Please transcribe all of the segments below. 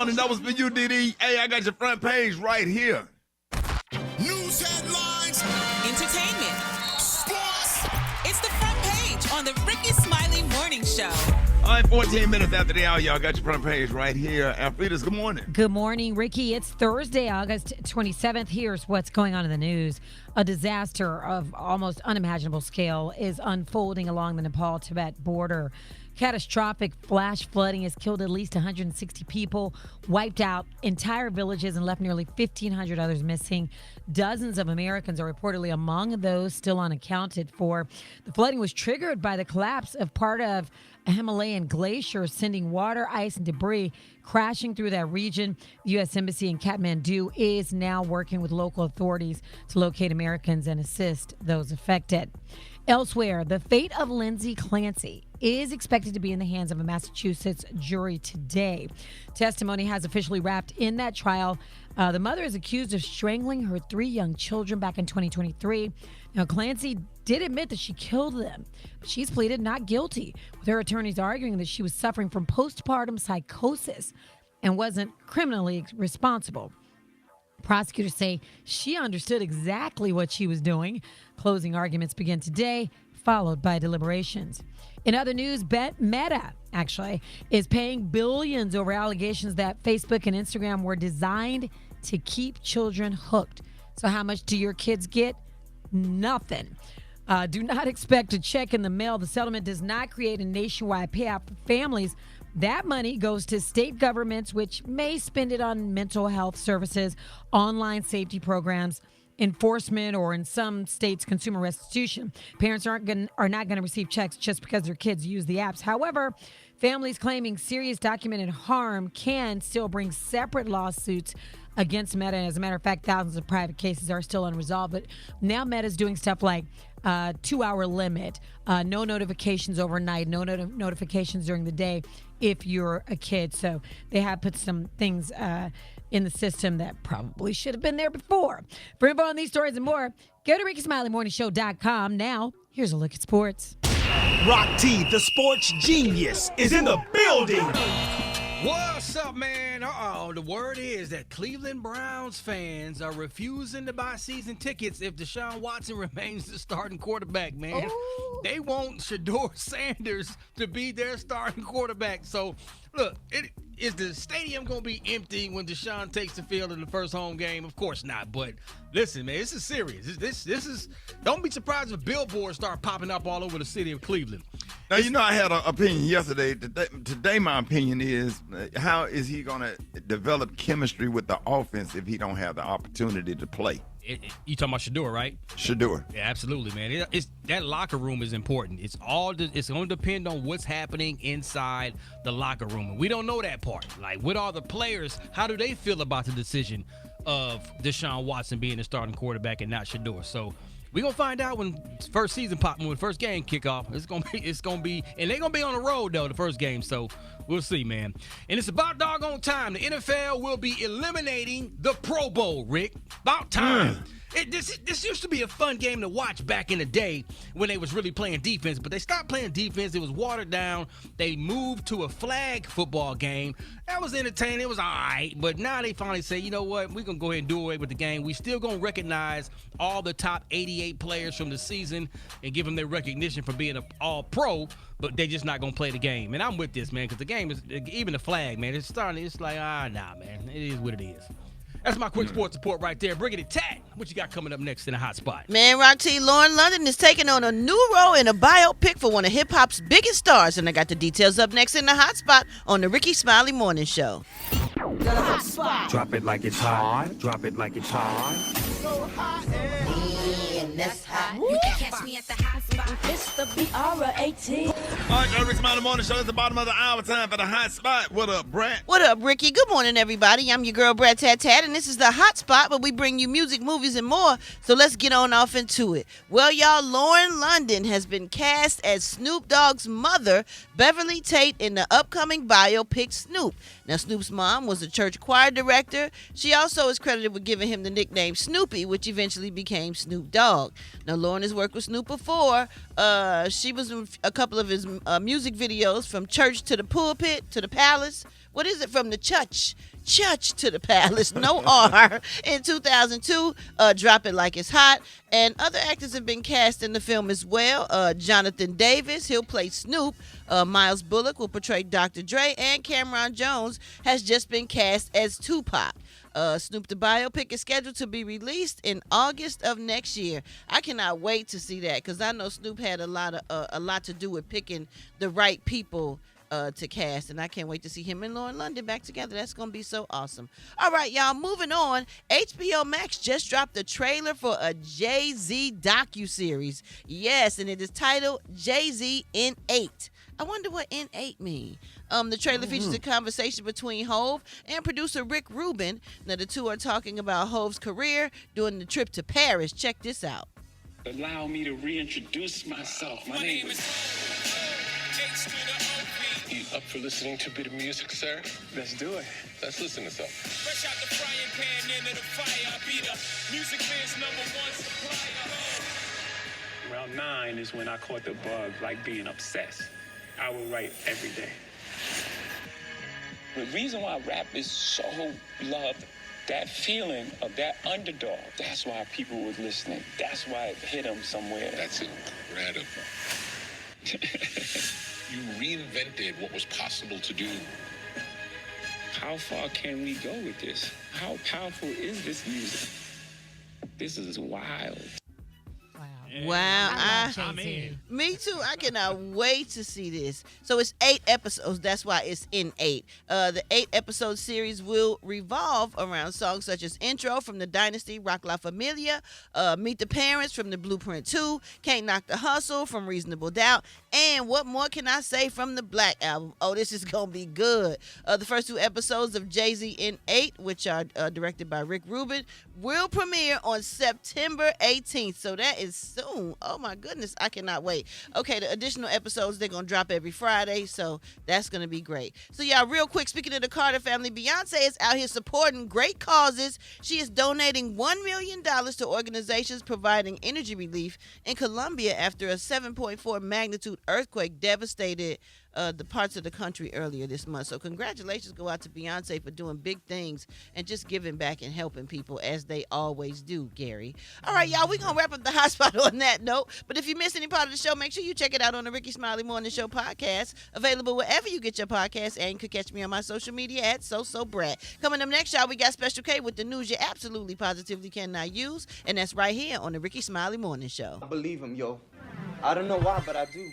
And that was for you, DD. Hey, I got your front page right here. News headlines. Entertainment. Sports. It's the front page on the Rickey Smiley Morning Show. All right, 14 minutes after the hour, y'all got your front page right here. Alfreda's, good morning. Good morning, Ricky. It's Thursday, August 27th. Here's what's going on in the news. A disaster of almost unimaginable scale is unfolding along the Nepal-Tibet border. Catastrophic flash flooding has killed at least 160 people, wiped out entire villages, and left nearly 1,500 others missing. Dozens of Americans are reportedly among those still unaccounted for. The flooding was triggered by the collapse of part of a Himalayan glacier, sending water, ice, and debris crashing through that region. The U.S. Embassy in Kathmandu is now working with local authorities to locate Americans and assist those affected. Elsewhere, the fate of Lindsay Clancy is expected to be in the hands of a Massachusetts jury today. Testimony has officially wrapped in that trial. The mother is accused of strangling her 3 young children back in 2023. Now, Clancy did admit that she killed them. She's pleaded not guilty, with her attorneys arguing that she was suffering from postpartum psychosis and wasn't criminally responsible. Prosecutors say she understood exactly what she was doing. Closing arguments begin today, followed by deliberations. In other news, Meta actually is paying billions over allegations that Facebook and Instagram were designed to keep children hooked. So how much do your kids get? Nothing. Do not expect a check in the mail. The settlement does not create a nationwide payout for families. That money goes to state governments, which may spend it on mental health services, online safety programs, enforcement, or in some states, consumer restitution. Parents are not going to receive checks just because their kids use the apps. However, families claiming serious documented harm can still bring separate lawsuits against Meta. As a matter of fact, thousands of private cases are still unresolved. But now Meta's doing stuff like 2-hour limit, no notifications overnight, no notifications during the day if you're a kid. So they have put some things in the system that probably should have been there before. For info on these stories and more, go to RickySmileyMorningShow.com. Now, here's a look at sports. Rock T, the sports genius, is in the building. What's up, man? The word is that Cleveland Browns fans are refusing to buy season tickets if Deshaun Watson remains the starting quarterback, man. Oh. They want Shedeur Sanders to be their starting quarterback. So, look, is the stadium going to be empty when Deshaun takes the field in the first home game? Of course not. But listen, man, this is serious. This is. Don't be surprised if billboards start popping up all over the city of Cleveland. Now, you know, I had an opinion yesterday. Today, my opinion is, how is he going to develop chemistry with the offense if he don't have the opportunity to play? You talking about Shedeur, right? Shedeur. Yeah, absolutely, man. That locker room is important. It's going to depend on what's happening inside the locker room. And we don't know that part. Like, what are the players? How do they feel about the decision of Deshaun Watson being the starting quarterback and not Shedeur? So we're going to find out when first season when the first game kick off. It's going to be, and they're going to be on the road, though, the first game. So we'll see, man. And it's about doggone time. The NFL will be eliminating the Pro Bowl, Rick. About time. This used to be a fun game to watch back in the day when they was really playing defense, but they stopped playing defense. It was watered down. They moved to a flag football game. That was entertaining. It was all right, but now they finally say, you know what, we're going to go ahead and do away with the game. We still going to recognize all the top 88 players from the season and give them their recognition for being an all-pro, but they just not going to play the game. And I'm with this, man, because the game is, even the flag, man, it's like, nah, man, it is what it is. That's my quick sports report right there. Bring it Tat. What you got coming up next in the hot spot? Man, Rock T, Lauren London is taking on a new role in a biopic for one of hip-hop's biggest stars. And I got the details up next in the hot spot on the Rickey Smiley Morning Show. The hot spot. Drop it like it's hot. Drop it like it's hot. So hot And that's hot. You can catch me at the hot spot. It's the BR18. All right, y'all, Rickey Smiley Morning Show. It's the bottom of the hour. Time for the hot spot. What up, Brad? What up, Ricky? Good morning, everybody. I'm your girl, Brad Tat, and this is the hot spot where we bring you music, movies, and more. So let's get on off into it. Well, y'all, Lauren London has been cast as Snoop Dogg's mother, Beverly Tate, in the upcoming biopic Snoop. Now, Snoop's mom was a church choir director. She also is credited with giving him the nickname Snoopy, which eventually became Snoop Dogg. Now, Lauren has worked with Snoop before. She was in a couple of his music videos, From Church to the Pulpit to the Palace. What is it? From the Church. Church to the Palace, no R. In 2002, Drop It Like It's Hot. And other actors have been cast in the film as well. Jonathan Davis, he'll play Snoop. Miles Bullock will portray Dr. Dre. And Cameron Jones has just been cast as Tupac. Snoop the biopic is scheduled to be released in August of next year. I cannot wait to see that because I know Snoop had a lot to do with picking the right people to cast, and I can't wait to see him and Lauren London back together. That's going to be so awesome. All right, y'all, moving on. HBO Max just dropped the trailer for a Jay-Z docuseries. Yes, and it is titled Jay-Z in 8. I wonder what N8 mean. The trailer features a conversation between Hove and producer Rick Rubin. Now, the two are talking about Hove's career during the trip to Paris. Check this out. Allow me to reintroduce myself. My name is... You up for listening to a bit of music, sir? Let's do it. Let's listen to something. Fresh out the frying pan into the fire. I be the music fans' #1 supplier. Around 9 is when I caught the bug, like being obsessed. I will write every day. The reason why rap is so loved, that feeling of that underdog, that's why people were listening. That's why it hit them somewhere. That's incredible. You reinvented what was possible to do. How far can we go with this? How powerful is this music? This is wild. Wow. I'm in. Me too. I cannot wait to see this. So it's 8 episodes. That's why it's in 8. The 8-episode series will revolve around songs such as Intro from the Dynasty, Rock La Familia, Meet the Parents from the Blueprint 2, Can't Knock the Hustle from Reasonable Doubt, and What More Can I Say from the Black Album. Oh, this is going to be good. The first 2 episodes of Jay-Z in 8, which are directed by Rick Rubin, will premiere on September 18th. So that is soon. Oh my goodness, I cannot wait. Okay, the additional episodes, they're going to drop every Friday, so that's going to be great. So yeah, real quick, speaking of the Carter family, Beyonce is out here supporting great causes. She is donating $1 million to organizations providing energy relief in Colombia after a 7.4 magnitude earthquake devastated the parts of the country earlier this month. So congratulations go out to Beyonce for doing big things and just giving back and helping people as they always do, Gary. All right, y'all, we're going to wrap up the hot spot on that note. But if you missed any part of the show, make sure you check it out on the Rickey Smiley Morning Show podcast, available wherever you get your podcasts, and you can catch me on my social media at SoSoBrat. Coming up next, y'all, we got Special K with the news you absolutely positively cannot use, and that's right here on the Rickey Smiley Morning Show. I believe him, yo. I don't know why, but I do.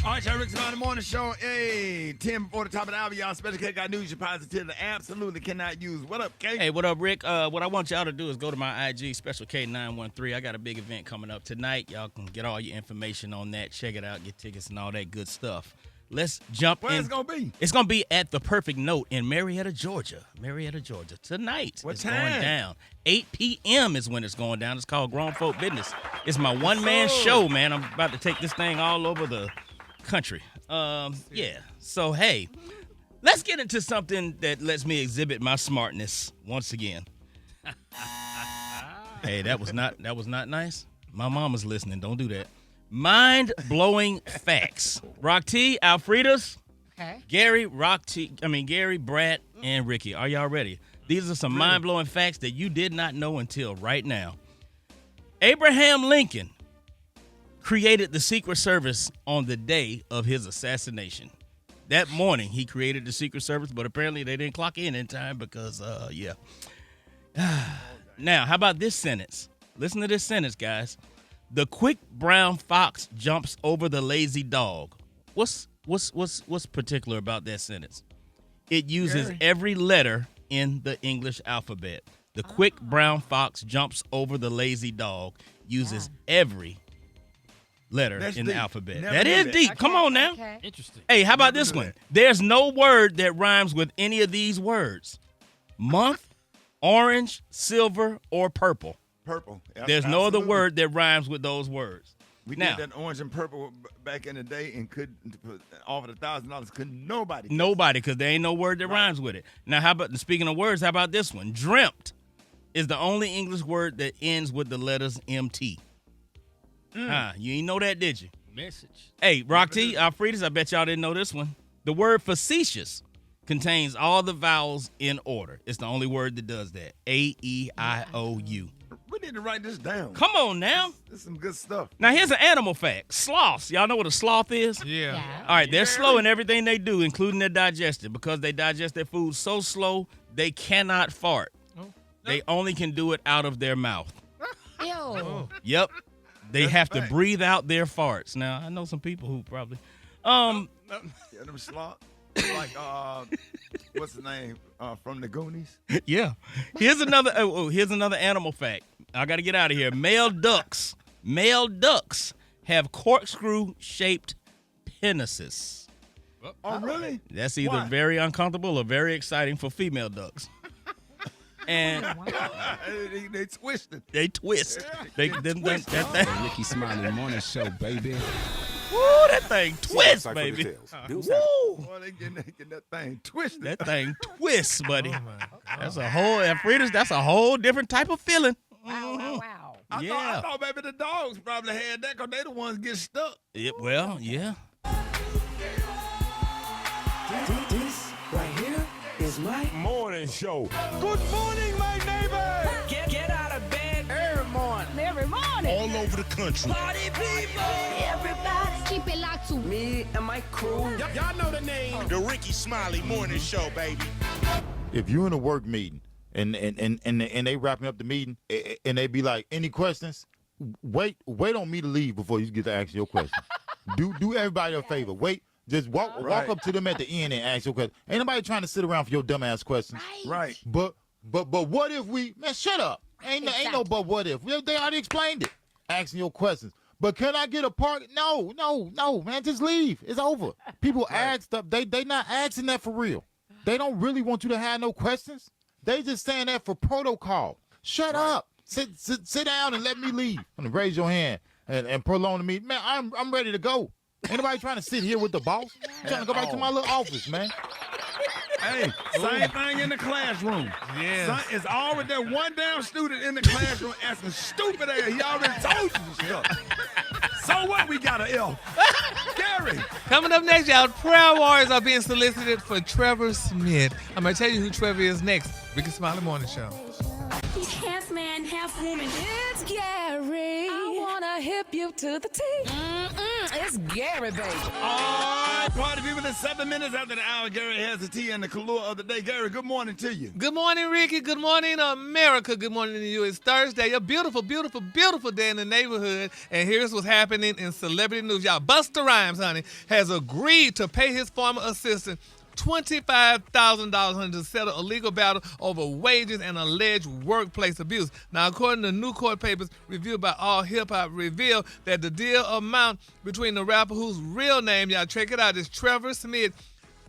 All right, y'all, Rickey Smiley Morning Show. Hey, 10 before the top of the hour, y'all. Special K got news you positively absolutely cannot use. What up, K? Hey, what up, Rick? What I want y'all to do is go to my IG, Special K913. I got a big event coming up tonight. Y'all can get all your information on that. Check it out, get tickets and all that good stuff. Let's jump in. Where it's going to be? It's going to be at The Perfect Note in Marietta, Georgia. Tonight. What it's time? going down. 8 p.m. is when it's going down. It's called Grown Folk Business. It's my one-man show, man. I'm about to take this thing all over the country. Yeah. So, hey, let's get into something that lets me exhibit my smartness once again. Hey, that was not nice. My mama's listening. Don't do that. Mind-blowing facts. Rock T, Alfredas, Okay. Gary, Brad, and Ricky. Are y'all ready? These are some mind-blowing facts that you did not know until right now. Abraham Lincoln created the Secret Service on the day of his assassination. That morning, he created the Secret Service, but apparently they didn't clock in time because, yeah. Now, how about this sentence? Listen to this sentence, guys. The quick brown fox jumps over the lazy dog. What's particular about that sentence? It uses every letter in the English alphabet. The quick brown fox jumps over the lazy dog uses every letter in the alphabet. That is deep. Come on now. Okay. Interesting. Hey, how about this one? There's no word that rhymes with any of these words. Month, orange, silver, or purple. Purple. There's no other word that rhymes with those words. We now, did that orange and purple back in the day and could offer $1,000. Couldn't nobody. Nobody, because there ain't no word that rhymes with it. Now, how about, speaking of words, how about this one? Dreamt is the only English word that ends with the letters MT. You ain't know that, did you? Message. Hey, Rock T, Alfredas, I bet y'all didn't know this one. The word facetious contains all the vowels in order. It's the only word that does that. A-E-I-O-U. We need to write this down. Come on now. This is some good stuff. Now, here's an animal fact. Sloths. Y'all know what a sloth is? Yeah. All right, they're slow in everything they do, including their digestion. Because they digest their food so slow, they cannot fart. They only can do it out of their mouth. Ew. Yep. They That's have a fact. to breathe out their farts. Now, I know some people who probably... Yeah, them sloth. Like, what's the name from the Goonies? Yeah. Here's another animal fact. I got to get out of here. Male ducks have corkscrew-shaped penises. Oh, really? That's either Why? very uncomfortable or very exciting for female ducks. And They twisted. they twist. They them that thing. Rickey Smiley morning show, baby. Woo, that thing twist, baby. Woo. Boy, they getting that thing twisted. That thing twists, buddy. That's a whole different type of feeling. Wow. I thought maybe the dogs probably had that because they the ones get stuck. Well, yeah. This right here is my Morning show. Good morning, my neighbor. get out of bed Every morning. Every morning. All over the country. party people. Everybody. Keep it locked to Me and my crew. Y'all know the name. The Rickey Smiley Morning Show, baby. If you're in a work meeting and they wrapping up the meeting and they be like, any questions? Wait on me to leave before you get to ask your question. do everybody a favor. Wait, just walk up to them at the end and ask your question. Ain't nobody trying to sit around for your dumbass questions. Right. But what if we, man, shut up. Ain't no but what if. They already explained it. Asking your questions. But can I get a part? No, man, just leave. It's over. People ask stuff. They not asking that for real. They don't really want you to have no questions. They just saying that for protocol. Shut up. Sit down and let me leave. And raise your hand and prolong the meeting. Man, I'm ready to go. Ain't nobody trying to sit here with the boss. I'm trying to go back to my little office, man. Hey, same thing in the classroom. Yeah. It's already there one damn student in the classroom asking stupid ass. He already told you stuff. So what? We got an F. Gary. Coming up next, y'all, prayer warriors are being solicited for Trevor Smith. I'm going to tell you who Trevor is next. Rickey Smiley Morning Show. half man, half woman. It's Gary. I wanna hip you to the T. It's Gary, baby. All right, party people, it's 7 minutes after the hour. Gary has the tea and the Kahlua of the day. Gary, good morning to you. Good morning, Ricky. Good morning, America. Good morning to you. It's Thursday, a beautiful, beautiful, beautiful day in the neighborhood. And here's what's happening in celebrity news. Y'all, Busta Rhymes, honey, has agreed to pay his former assistant $25,000, honey, to settle a legal battle over wages and alleged workplace abuse. Now, according to new court papers reviewed by All Hip Hop, reveal that the deal amount between the rapper whose real name, y'all check it out, is Trevor Smith,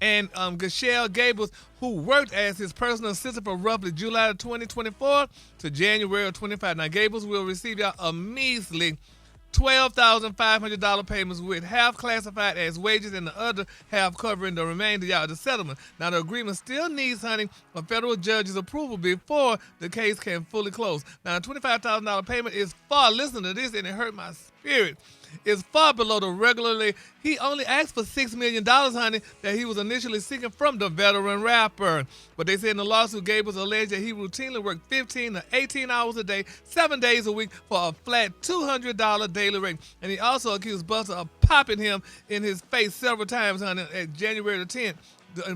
and Gashelle Gables, who worked as his personal assistant from roughly July of 2024 to January of 25. Now, Gables will receive y'all a measly $12,500 payments, with half classified as wages and the other half covering the remainder of the settlement. Now, the agreement still needs, honey, a federal judge's approval before the case can fully close. Now, the $25,000 payment is far, listen to this, and it hurt my spirit, is far below the regularly. He only asked for $6 million, honey, that he was initially seeking from the veteran rapper. But they said in the lawsuit, Gables alleged that he routinely worked 15 to 18 hours a day, 7 days a week for a flat $200 daily rate. And he also accused Busta of popping him in his face several times, honey, at January the 10th,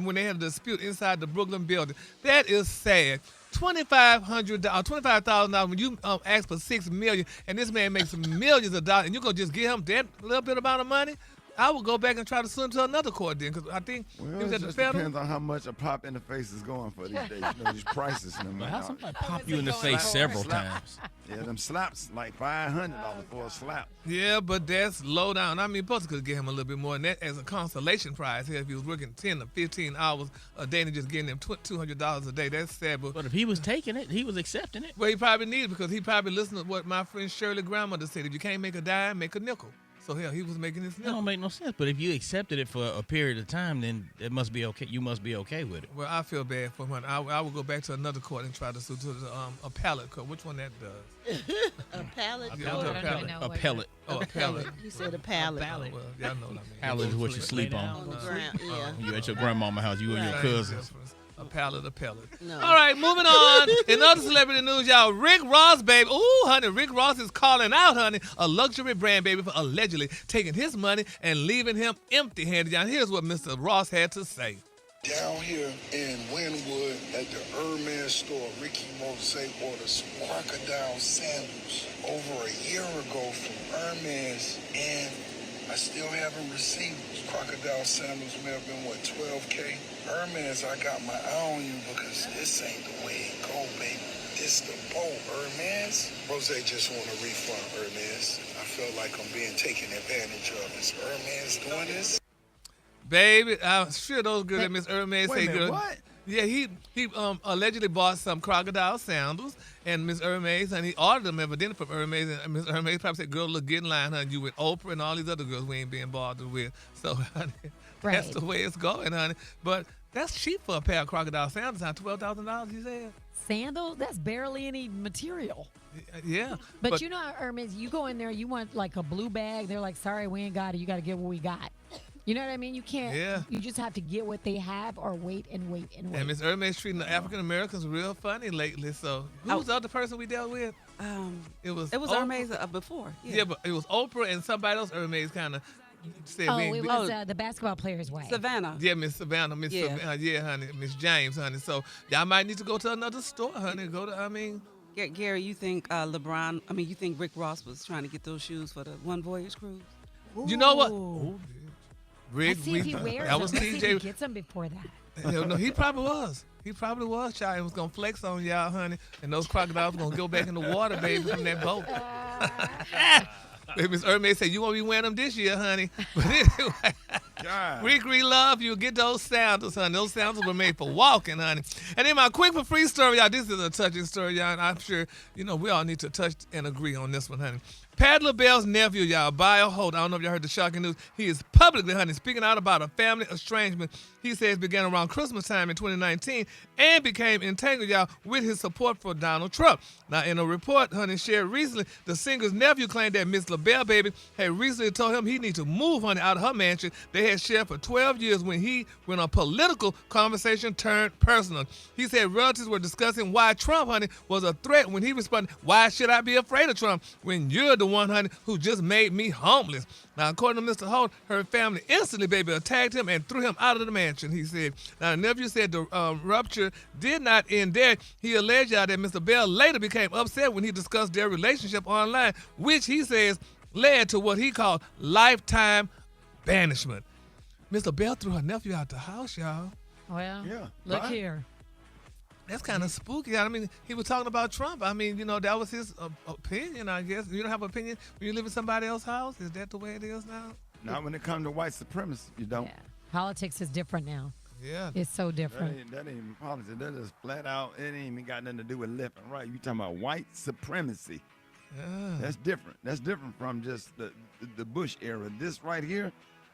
when they had a dispute inside the Brooklyn building. That is sad. $25,000 when you ask for $6 million, and this man makes millions of dollars, and you're gonna just give him that little bit amount of money? I would go back and try to sue him to another court then, because I think Well, he was it at the just federal. depends on how much a pop in the face is going for these days. You know, these prices. And them, How somebody pop you in the face several times? Yeah, them slaps like $500 for a slap. Yeah, but that's low down. I mean, Busta could give him a little bit more than that as a consolation prize here if he was working 10 to 15 hours a day and just getting them $200 a day. That's sad. But if he was taking it, he was accepting it. Well, he probably needed, because he probably listened to what my friend Shirley grandmother said. If you can't make a dime, make a nickel. So hell, he was making his. That don't make no sense. But if you accepted it for a period of time, then it must be okay. You must be okay with it. Well, I feel bad for him. I will go back to another court and try to sue to the appellate court. Which one that does? Appellate. A pellet. Oh, a pellet. He said a pallet. Well, y'all know what I mean. Pallet is what you sleep on. On the ground, yeah. You at your grandmama's house. You and your cousins. A pallet. No. All right, moving on. In other celebrity news, y'all, Rick Ross, baby. Ooh, honey, Rick Ross is calling out, honey, a luxury brand, baby, for allegedly taking his money and leaving him empty-handed. Y'all, here's what Mr. Ross had to say. Down here in Wynwood at the Hermes store, Ricky Mose ordered some crocodile sandals over a year ago from Hermes, and I still haven't received them. Crocodile sandals may have been, what, $12K? Hermes, I got my eye on you because this ain't the way it go, baby. This the boat, Hermes. Rose just want a refund, Hermes. I feel like I'm being taken advantage of. Is Hermes doing this? Baby, I'm sure those girls at Miss Hermes say good. What? Yeah, he allegedly bought some crocodile sandals, and Miss Hermes, and he ordered them evidently from Hermes, and Miss Hermes probably said, girl, look, get in line, honey. You with Oprah and all these other girls we ain't being bothered with. So, honey, that's the way it's going, honey. But that's cheap for a pair of crocodile sandals, huh? $12,000, you said? Sandals? That's barely any material. Yeah. But you know, Hermes, you go in there, you want like a blue bag. They're like, sorry, we ain't got it. You got to get what we got. You know what I mean? You can't. Yeah. You just have to get what they have or wait and wait and wait. And Miss Hermes treating the African Americans real funny lately. So who's the other person we dealt with? It was Hermes before. Yeah, but it was Oprah and somebody else. Hermes kind of said it was the basketball player's wife. Savannah. Yeah, Miss Savannah. Savannah. Yeah, honey. Miss James, honey. So y'all might need to go to another store, honey. Gary, you think you think Rick Ross was trying to get those shoes for the One Voyage cruise? You know what? Ooh, Rick, I see if he wears that was them. TJ. See if he gets them before that. No, he probably was. He probably was, child. He was going to flex on y'all, honey. And those crocodiles were going to go back in the water, baby, from that boat. Miss Hermes said, you won't be wearing them this year, honey. But anyway, Rick, we love you. Get those sandals, honey. Those sandals were made for walking, honey. And then my quick for free story, y'all. This is a touching story, y'all. And I'm sure, we all need to touch and agree on this one, honey. Pat LaBelle's nephew, y'all, Bio Holt, I don't know if y'all heard the shocking news. He is publicly, honey, speaking out about a family estrangement he says began around Christmas time in 2019 and became entangled, y'all, with his support for Donald Trump. Now, in a report, honey, shared recently, the singer's nephew claimed that Miss LaBelle, baby, had recently told him he needs to move, honey, out of her mansion they had shared for 12 years when a political conversation turned personal. He said relatives were discussing why Trump, honey, was a threat when he responded, why should I be afraid of Trump when you're the one, honey, who just made me homeless? Now, according to Mr. Holt, her family instantly, baby, attacked him and threw him out of the mansion, he said. Now, the nephew said the rupture did not end there. He alleged that Mr. Bell later became upset when he discussed their relationship online, which he says led to what he called lifetime banishment. Mr. Bell threw her nephew out the house, y'all. Well, look here. That's kind of spooky. I mean, he was talking about Trump. I mean, that was his opinion, I guess. You don't have an opinion when you live in somebody else's house? Is that the way it is now? Not when it comes to white supremacy, you don't. Yeah. Politics is different now. Yeah. It's so different. That ain't even politics. That is flat out. It ain't even got nothing to do with left and right. You talking about white supremacy. Yeah. That's different. That's different from just the Bush era. This right here,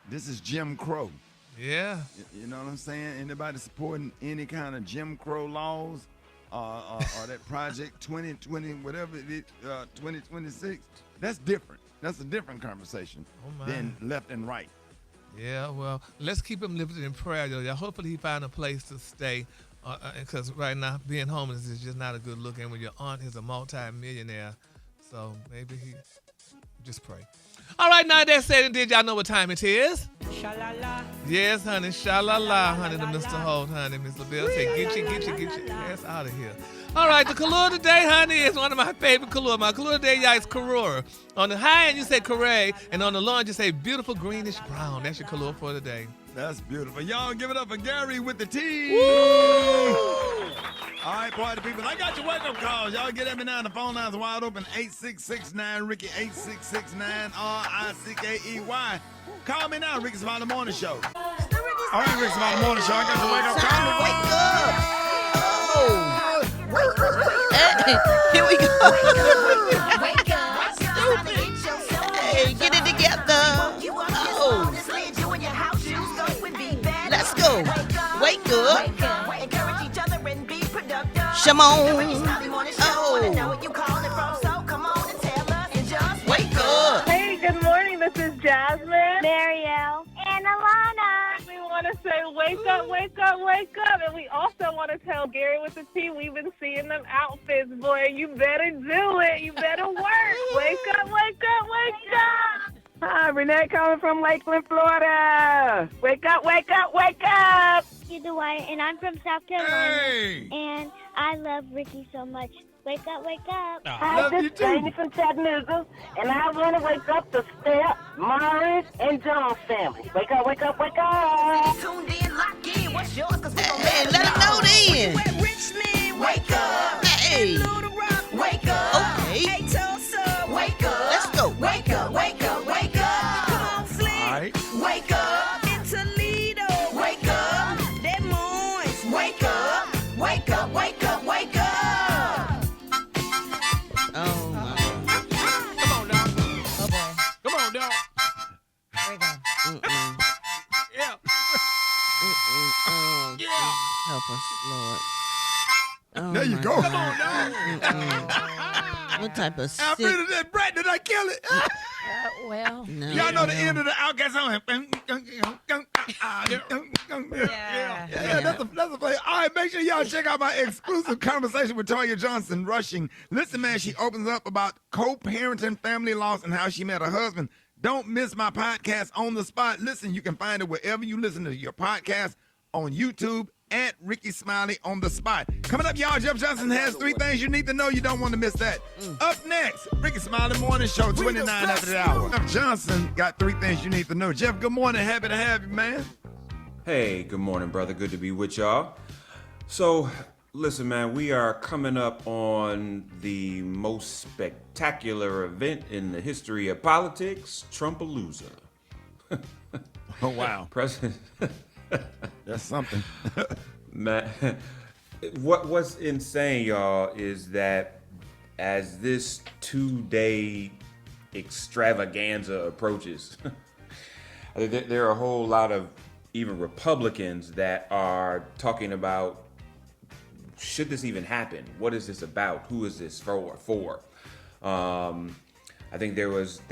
this is Jim Crow. Yeah. You know what I'm saying? Anybody supporting any kind of Jim Crow laws or that Project 2020, whatever it is, 2026, that's different. That's a different conversation than left and right. Yeah, well, let's keep him lifted in prayer, y'all. Hopefully he find a place to stay because right now being homeless is just not a good look. And when your aunt is a multi-millionaire, so maybe he just pray. All right, now that said and did, y'all know what time it is? Sha-la-la. Yes, honey, sha-la-la, honey, to Mr. Holt, honey. Miss LaBelle said, get your ass out of here. All right, the color today, honey, is one of my favorite colors. My color today, y'all, is Karora. On the high end, you say Corée, and on the low end, you say beautiful greenish brown. That's your color for today. That's beautiful. Y'all give it up for Gary with the T. Woo! All right, party people. I got your wake-up calls. Y'all get at me now. The phone line's wide open. 8669 Ricky, 8669 RICKEY. Call me now, Rickey Smiley Morning Show. All right, Rickey Smiley Morning Show. I got your wake-up call. Here we go. Wake up. Hey, get it together. Shimon. Oh. Wake up. Hey, good morning. This is Jasmine, Marielle, and Alana. We want to say wake up, wake up, wake up. And we also want to tell Gary with the T, we've been seeing them outfits. Boy, you better do it. You better work. Wake up, wake up, wake up. Hi, Renee calling from Lakeland, Florida. Wake up, wake up, wake up. You Dwight, and I'm from South Carolina. Hey. And I love Ricky so much. Wake up, wake up. Hi, this is Jamie from Chattanooga, and I want to wake up the Step, Morris, and Jones family. Wake up, wake up, wake up. Hey, let them know then. Wake up. Hey. Wake up. Okay. Hey, Tulsa. Wake up. Let's go. Wake up, wake up, wake up. Come on, Flint. All right. Wake up. In Toledo. Wake up. Des Moines. Wake up. Wake up, wake up, wake up. Oh, my God. Come on, dog. Come on, dog. There we go. Yeah. Yeah. Help us, Lord. Oh, There you my go. God. Come on, dog. What type of sick? Alfredo, that Brett, did I kill it? Well, No, Y'all know the no. end of the Outcast song. Yeah, that's a play. All right, make sure y'all check out my exclusive conversation with Toya Johnson Rushing. Listen, man, she opens up about co-parenting, family loss, and how she met her husband. Don't miss my podcast On the Spot. Listen, you can find it wherever you listen to your podcast, on YouTube, at Rickey Smiley On the Spot. Coming up, y'all, Jeff Johnson has 3 things you need to know. You don't want to miss that. Up next, Rickey Smiley Morning Show, 29 after the hour. Jeff Johnson got 3 things you need to know. Jeff, good morning. Happy to have you, man. Hey, good morning, brother. Good to be with y'all. So, listen, man, we are coming up on the most spectacular event in the history of politics, Trumpalooza. Oh, wow. President. That's something. Man, what's insane, y'all, is that as this 2-day extravaganza approaches, there are a whole lot of even Republicans that are talking about, should this even happen? What is this about? Who is this for? I think there's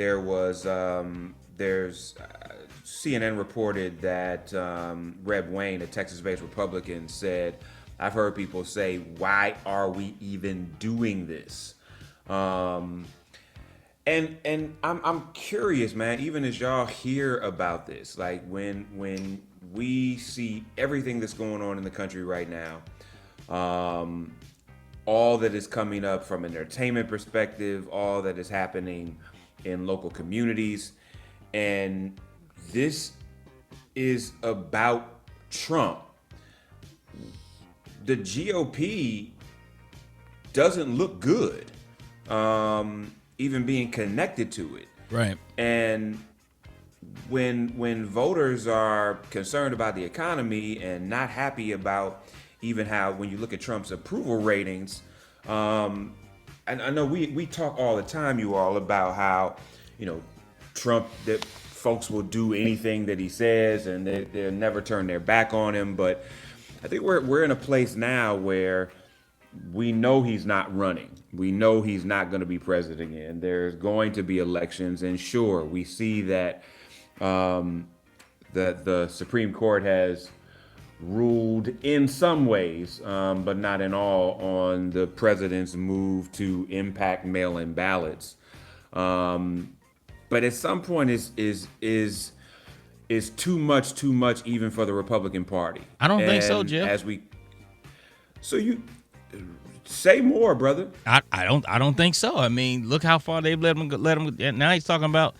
CNN reported that Reb Wayne, a Texas-based Republican, said, I've heard people say, why are we even doing this? And I'm curious, man, even as y'all hear about this, like when we see everything that's going on in the country right now, all that is coming up from an entertainment perspective, all that is happening in local communities, and this is about Trump. The GOP doesn't look good, even being connected to it. Right. And when voters are concerned about the economy and not happy about even how, when you look at Trump's approval ratings, and I know we talk all the time, you all, about how, Trump, that folks will do anything that he says and they'll never turn their back on him. But I think we're in a place now where we know he's not running. We know he's not going to be president again. There's going to be elections, and sure, we see that the Supreme Court has ruled in some ways, but not in all, on the president's move to impact mail-in ballots. But at some point, is too much even for the Republican Party. I don't think so, And Jeff. So you say more, brother. I don't think so. I mean, look how far they've let him go. Now he's talking about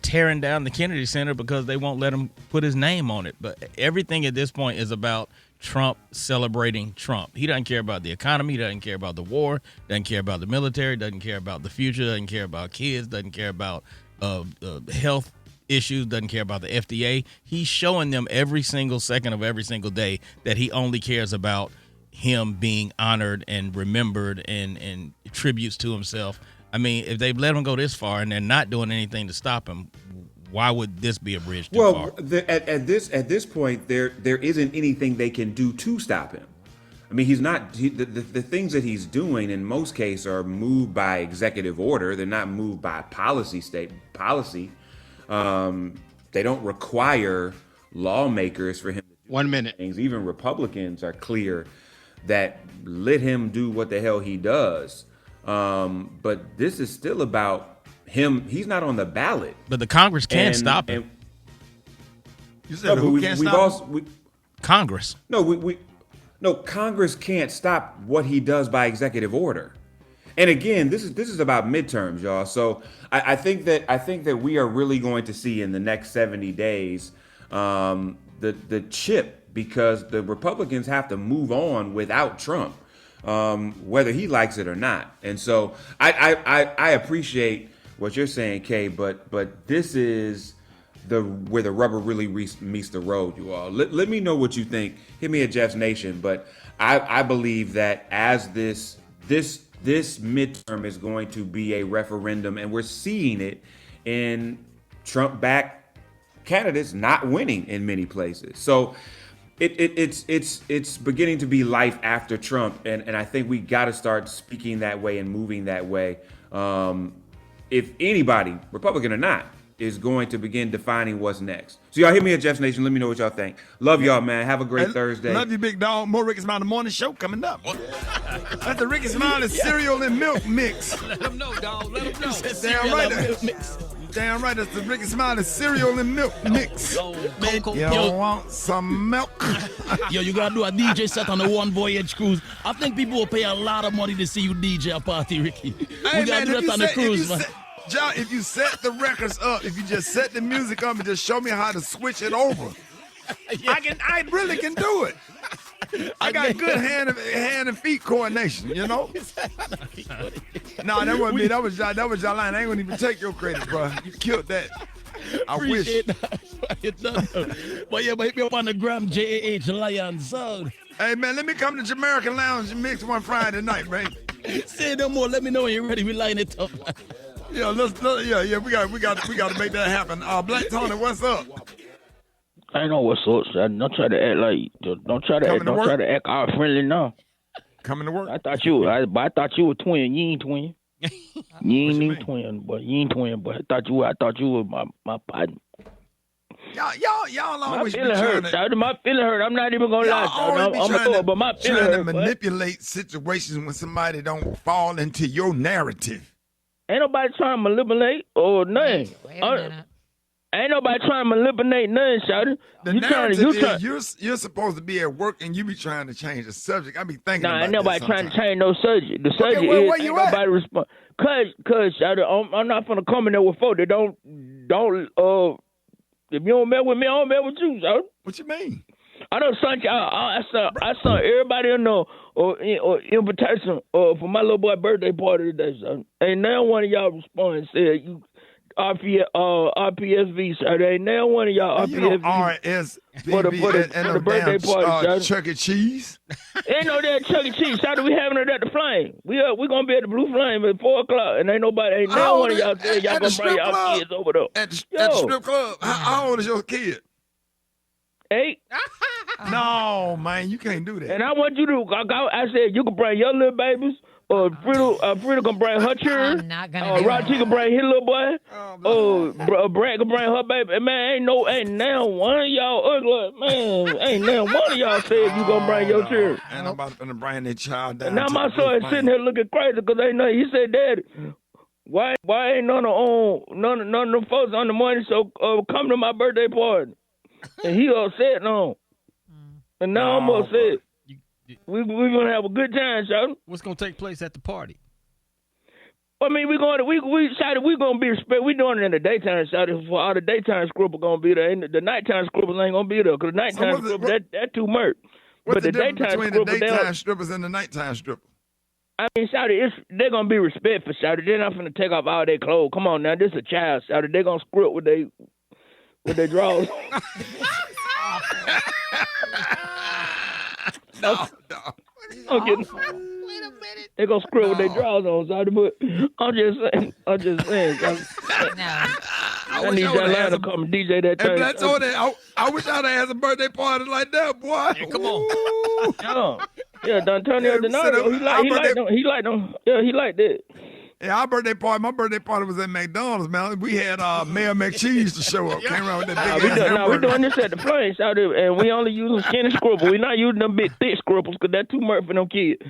tearing down the Kennedy Center because they won't let him put his name on it. But everything at this point is about Trump celebrating Trump. He doesn't care about the economy. He doesn't care about the war. Doesn't care about the military. Doesn't care about the future. Doesn't care about kids. Doesn't care about health issues. Doesn't care about the FDA. He's showing them every single second of every single day that he only cares about him being honored and remembered and tributes to himself. I mean, if they've let him go this far and they're not doing anything to stop him, why would this be a bridge too far? At this point, there isn't anything they can do to stop him. I I mean, he's not the things that he's doing in most cases are moved by executive order. They're not moved by policy. They don't require lawmakers for him to do 1 minute. things. Even Republicans are clear that let him do what the hell he does. But this is still about him. He's not on the ballot. But the Congress can't stop him. You said who can't stop him? Congress. No, Congress can't stop what he does by executive order. And again, this is about midterms, y'all. So I think that we are really going to see in the next 70 days the chip, because the Republicans have to move on without Trump, whether he likes it or not. And so I appreciate what you're saying, Kay, but this is where the rubber really meets the road, you all. Let me know what you think. Hit me at Jeff's Nation. But I believe that as this midterm is going to be a referendum, and we're seeing it in Trump-backed candidates not winning in many places. So it's beginning to be life after Trump, and I think we got to start speaking that way and moving that way. If anybody, Republican or not, is going to begin defining what's next. So y'all hit me at Jeff's Nation. Let me know what y'all think. Love y'all, man. Have a great Thursday. Love you, big dog. More Rickey Smiley Morning Show coming up. That's the Rickey Smiley cereal and milk mix. Let them know, dog. Let them know. Damn right. Damn right. That's the Rickey Smiley cereal and milk mix. You want some milk? Yo, you gotta do a DJ set on the One Voyage cruise. I think people will pay a lot of money to see you DJ a party, Ricky. We gotta do that on the cruise, man. John, if you set the records up, if you just set the music up and just show me how to switch it over, I really can do it. I got good hand and feet coordination, you know? No, that wasn't me. That was your line. I ain't gonna even take your credit, bro. You killed that. I wish. But yeah, but hit me up on the gram, JAH Lion Sound. Hey man, let me come to Jamaican Lounge and mix one Friday night, man. Say no more. Let me know when you're ready. We line it up. Yeah, we got to make that happen. Black Tony, what's up? I know what's up, son. Don't try to act like don't try to act all friendly now. Coming to work? I thought you were twin. You ain't twin. You ain't twin, but I thought you were my partner. Y'all always my feeling hurt. My feeling hurt. I'm not even gonna lie. But my feeling trying hurt. to manipulate situations when somebody don't fall into your narrative. Ain't nobody trying to manipulate or nothing. Wait a minute. Ain't nobody trying to manipulate nothing, shawty. The narrative is you're supposed to be at work and you be trying to change the subject. I be thinking about ain't nobody that trying to change no subject. The subject is where you ain't nobody respond. Cause shawty, I'm not finna come in there with folks that don't if you don't met with me, I don't met with you, shawty. What you mean? I done sent I sent everybody in the invitation for my little boy birthday party today, son. Ain't now one of y'all respond and said you RPSV, son. Ain't now one of y'all RPSV for the birthday party, son. Chuck E. Cheese? Ain't no damn Chuck E. Cheese, son. We having it at the Flame. We gonna be at the Blue Flame at 4:00, and ain't now one of y'all said y'all gonna bring y'all kids over there. At the strip club? How old is your kid? 8. No, man, you can't do that. And I want you to. I said you can bring your little babies, or Frida can bring her children. I'm not gonna. Rachi can bring his little boy. Brad can bring her baby. And man, ain't now one of y'all ugly. Man, ain't now one of y'all said you gonna bring your children. And I'm about to bring that child down. And now my son is sitting here looking crazy because ain't nothing. He said, "Daddy, why ain't none of them folks on the morning show come to my birthday party?" And he upset no. And now I'm upset. We're gonna have a good time, son. What's gonna take place at the party? I mean, we're gonna be respect. We doing it in the daytime, shouted for all the daytime scribble gonna be there. And the nighttime scribbles ain't gonna be there because the nighttime scribble that too much. What's the difference between the daytime strippers and the nighttime strippers? I mean, shouted, they're gonna be respectful, shouted. They're not gonna take off all their clothes. Come on now, this is a child, shouted. They're gonna script with their drawers. No. Wait a minute. They gonna screw with their drawers on, sorry, but I'm just saying. No. I wish need I that would've line had to some- come DJ that Hey, thing. Black Tony, I wish I'd have had some birthday party like that, boy. Yeah, come on. Yeah, D'Antonio Yeah, we set Donato, up our he liked them. Yeah, he liked it. Yeah, my birthday party was at McDonald's, man. We had Mayor McCheese to show up. Came around with that big ass We're hamburger. doing this at the Flames out there, and we only using skinny scribble. We're not using them big thick scribbles because that's too much for them kids.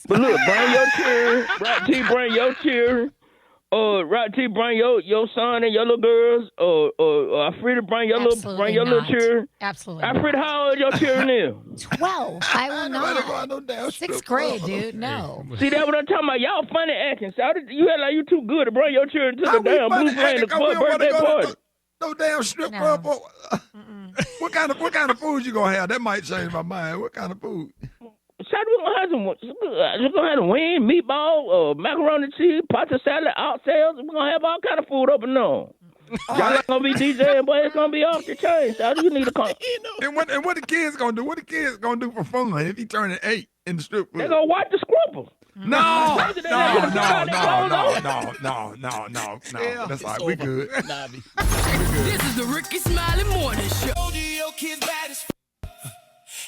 But look, bring your cheer. Right T, bring your cheer. Right T, bring your son and your little girls. Afrida, bring your little cheer. Absolutely. Afrida, how old your cheer now? 12. I will not. Sixth grade, dude. No. See, that's what I'm talking about. Y'all funny acting. So you act like you too good to bring your children to the damn Blue Flame birthday party. No damn strip club. What kind of food you gonna have? That might change my mind. What kind of food? Shawty, we're gonna have some wing, meatball, macaroni and cheese, pasta salad, oxtails. We're gonna have all kind of food up and on. Y'all not gonna be DJing, but it's gonna be off the chain. Shawty, you need to come. And what the kids gonna do? What the kids gonna do for fun if he turning 8 in the strip club? They gonna watch the scribble. No. That's all right. We good. This is the Rickey Smiley Morning Show. Your kids bad as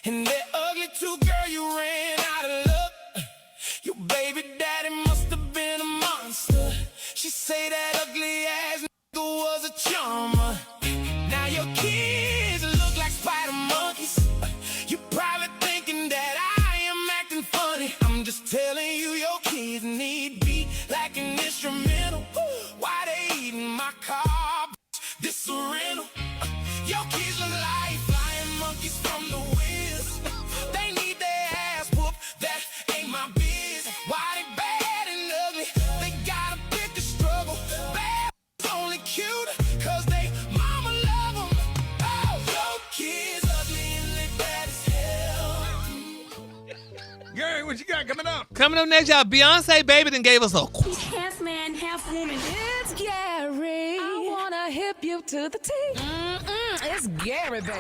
and they're ugly too, girl. You ran out of luck. Your baby daddy must have been a monster. She say that ugly ass nigga was a charmer. Now your kids look like spider monkeys. You probably thinking that I am acting funny. I'm just telling you, your kids need beat like an instrumental. Why they eating my car? This a rental. Your kids look like flying monkeys from the wheels. They need their ass whooped. That ain't my biz. Why they bad and ugly? They gotta pick a struggle. Bad only cute cause they mama love them. Oh, your kids ugly and they bad as hell. Gary, what you got coming up? Coming up next, y'all, Beyonce Baby done gave us a Half man, half woman. It's Gary. I wanna hip you to the T. It's Gary, baby.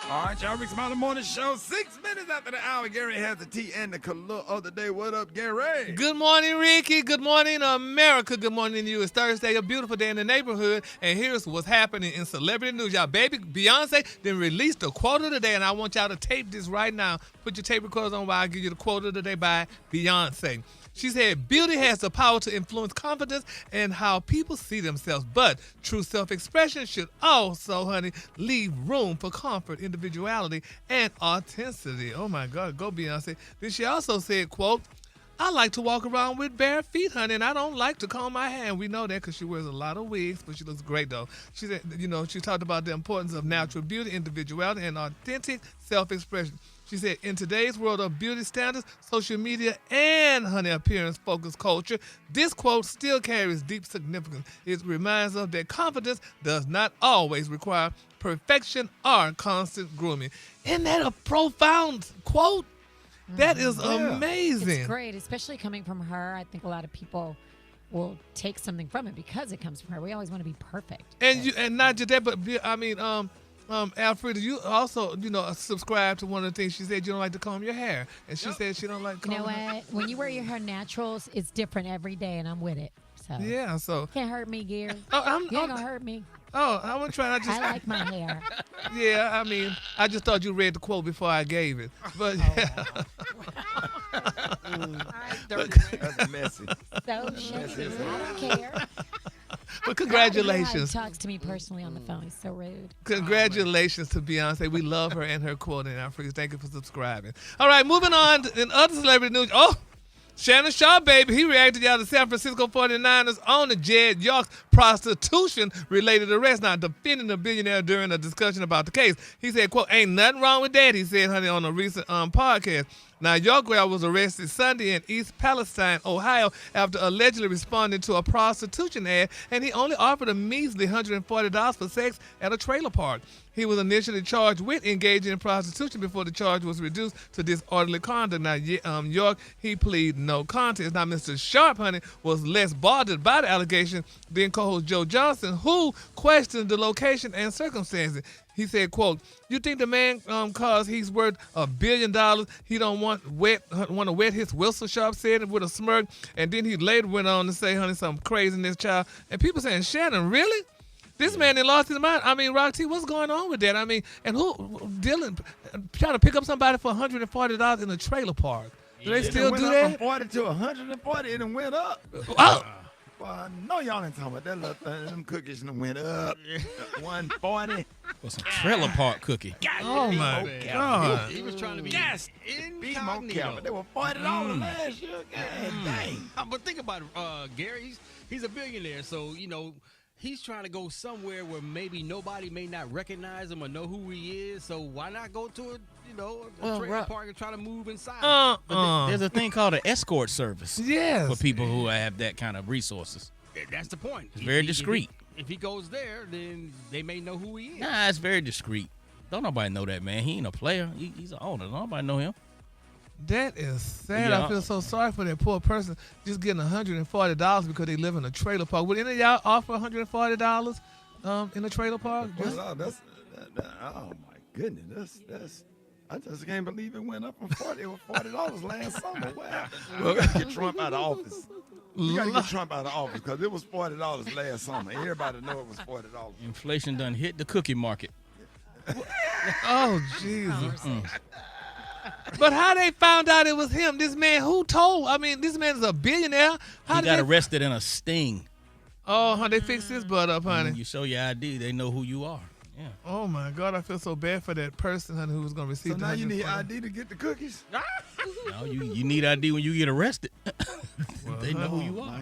All right, y'all. Rickey Smiley Morning Show. 6 minutes after the hour, Gary has the tea and the color of the day. What up, Gary? Good morning, Ricky. Good morning, America. Good morning to you. It's Thursday, a beautiful day in the neighborhood, and here's what's happening in celebrity news. Y'all, baby Beyonce then released the quote of the day, and I want y'all to tape this right now. Put your tape recorders on while I give you the quote of the day by Beyonce. She said, beauty has the power to influence confidence and how people see themselves, but true self-expression should also, honey, leave room for comfort, individuality, and authenticity. Oh, my God. Go, Beyonce. Then she also said, quote, I like to walk around with bare feet, honey, and I don't like to comb my hair. And we know that because she wears a lot of wigs, but she looks great, though. She said, she talked about the importance of natural beauty, individuality, and authentic self-expression. She said, in today's world of beauty standards, social media, and, honey, appearance-focused culture, this quote still carries deep significance. It reminds us that confidence does not always require perfection or constant grooming. Isn't that a profound quote? That is amazing. It's great, especially coming from her. I think a lot of people will take something from it because it comes from her. We always want to be perfect. And not just that, but I mean, Alfreda, you also, subscribe to one of the things she said. You don't like to comb your hair, and she said she don't like. You know what? When you wear your hair naturals, it's different every day, and I'm with it. So yeah, so can't hurt me, Gary. You ain't gonna hurt me. Oh, I want to try. I like my hair. Yeah, I mean, I just thought you read the quote before I gave it, but. That's messy. So shady. I don't care. But congratulations. He talks to me personally on the phone. He's so rude. Congratulations to Beyonce. We love her and her quote in our free. Thank you for subscribing. All right, moving on in other celebrity news. Oh, Shannon Sharp, baby, he reacted to the San Francisco 49ers owner Jed York's prostitution-related arrest, now defending the billionaire during a discussion about the case. He said, quote, ain't nothing wrong with that, he said, honey, on a recent podcast. Now, York was arrested Sunday in East Palestine, Ohio, after allegedly responding to a prostitution ad, and he only offered a measly $140 for sex at a trailer park. He was initially charged with engaging in prostitution before the charge was reduced to disorderly conduct. Now, York, he pleaded no contest. Now, Mr. Sharp, honey, was less bothered by the allegation than co-host Joe Johnson, who questioned the location and circumstances. He said, quote, you think the man, cause he's worth $1 billion, he don't want to wet his whistle, Sharp said it with a smirk. And then he later went on to say, honey, some craziness, child. And people saying, Shannon, really? This man that lost his mind. I mean, Rock T, what's going on with that? I mean, and Dylan trying to pick up somebody for $140 in a trailer park. Do they still do that? From 40 to 140, it done went up. Oh. Well, no, y'all ain't talking about that little thing. Them cookies done went up. 140. For some trailer park cookie. Oh, my God. He was trying to be incognito. They were $40 last year. God dang. But think about it, Gary. He's a billionaire, so, he's trying to go somewhere where maybe nobody may not recognize him or know who he is. So why not go to a trailer park and try to move inside? But there's a thing called an escort service. Yes. For people who have that kind of resources. That's the point. It's very discreet. If he goes there, then they may know who he is. Nah, it's very discreet. Don't nobody know that man. He ain't a player. He's an owner. Don't nobody know him. That is sad. Yeah. I feel so sorry for that poor person just getting $140 because they live in a trailer park. Would any of y'all offer $140 in a trailer park? Oh my goodness. I just can't believe it went up from 40. It was $40 last summer. What happened? We got to get Trump out of office. We got to get Trump out of office because it was $40 last summer. Everybody know it was $40. Inflation done hit the cookie market. Oh, Jesus. But how they found out it was him? This man, who told? I mean, this man is a billionaire. He got arrested in a sting. Oh, how they fixed his butt up, honey. You show your ID, they know who you are. Yeah. Oh, my God. I feel so bad for that person, honey, who was going to receive So now you need ID to get the cookies? No, you need ID when you get arrested. They know who you are.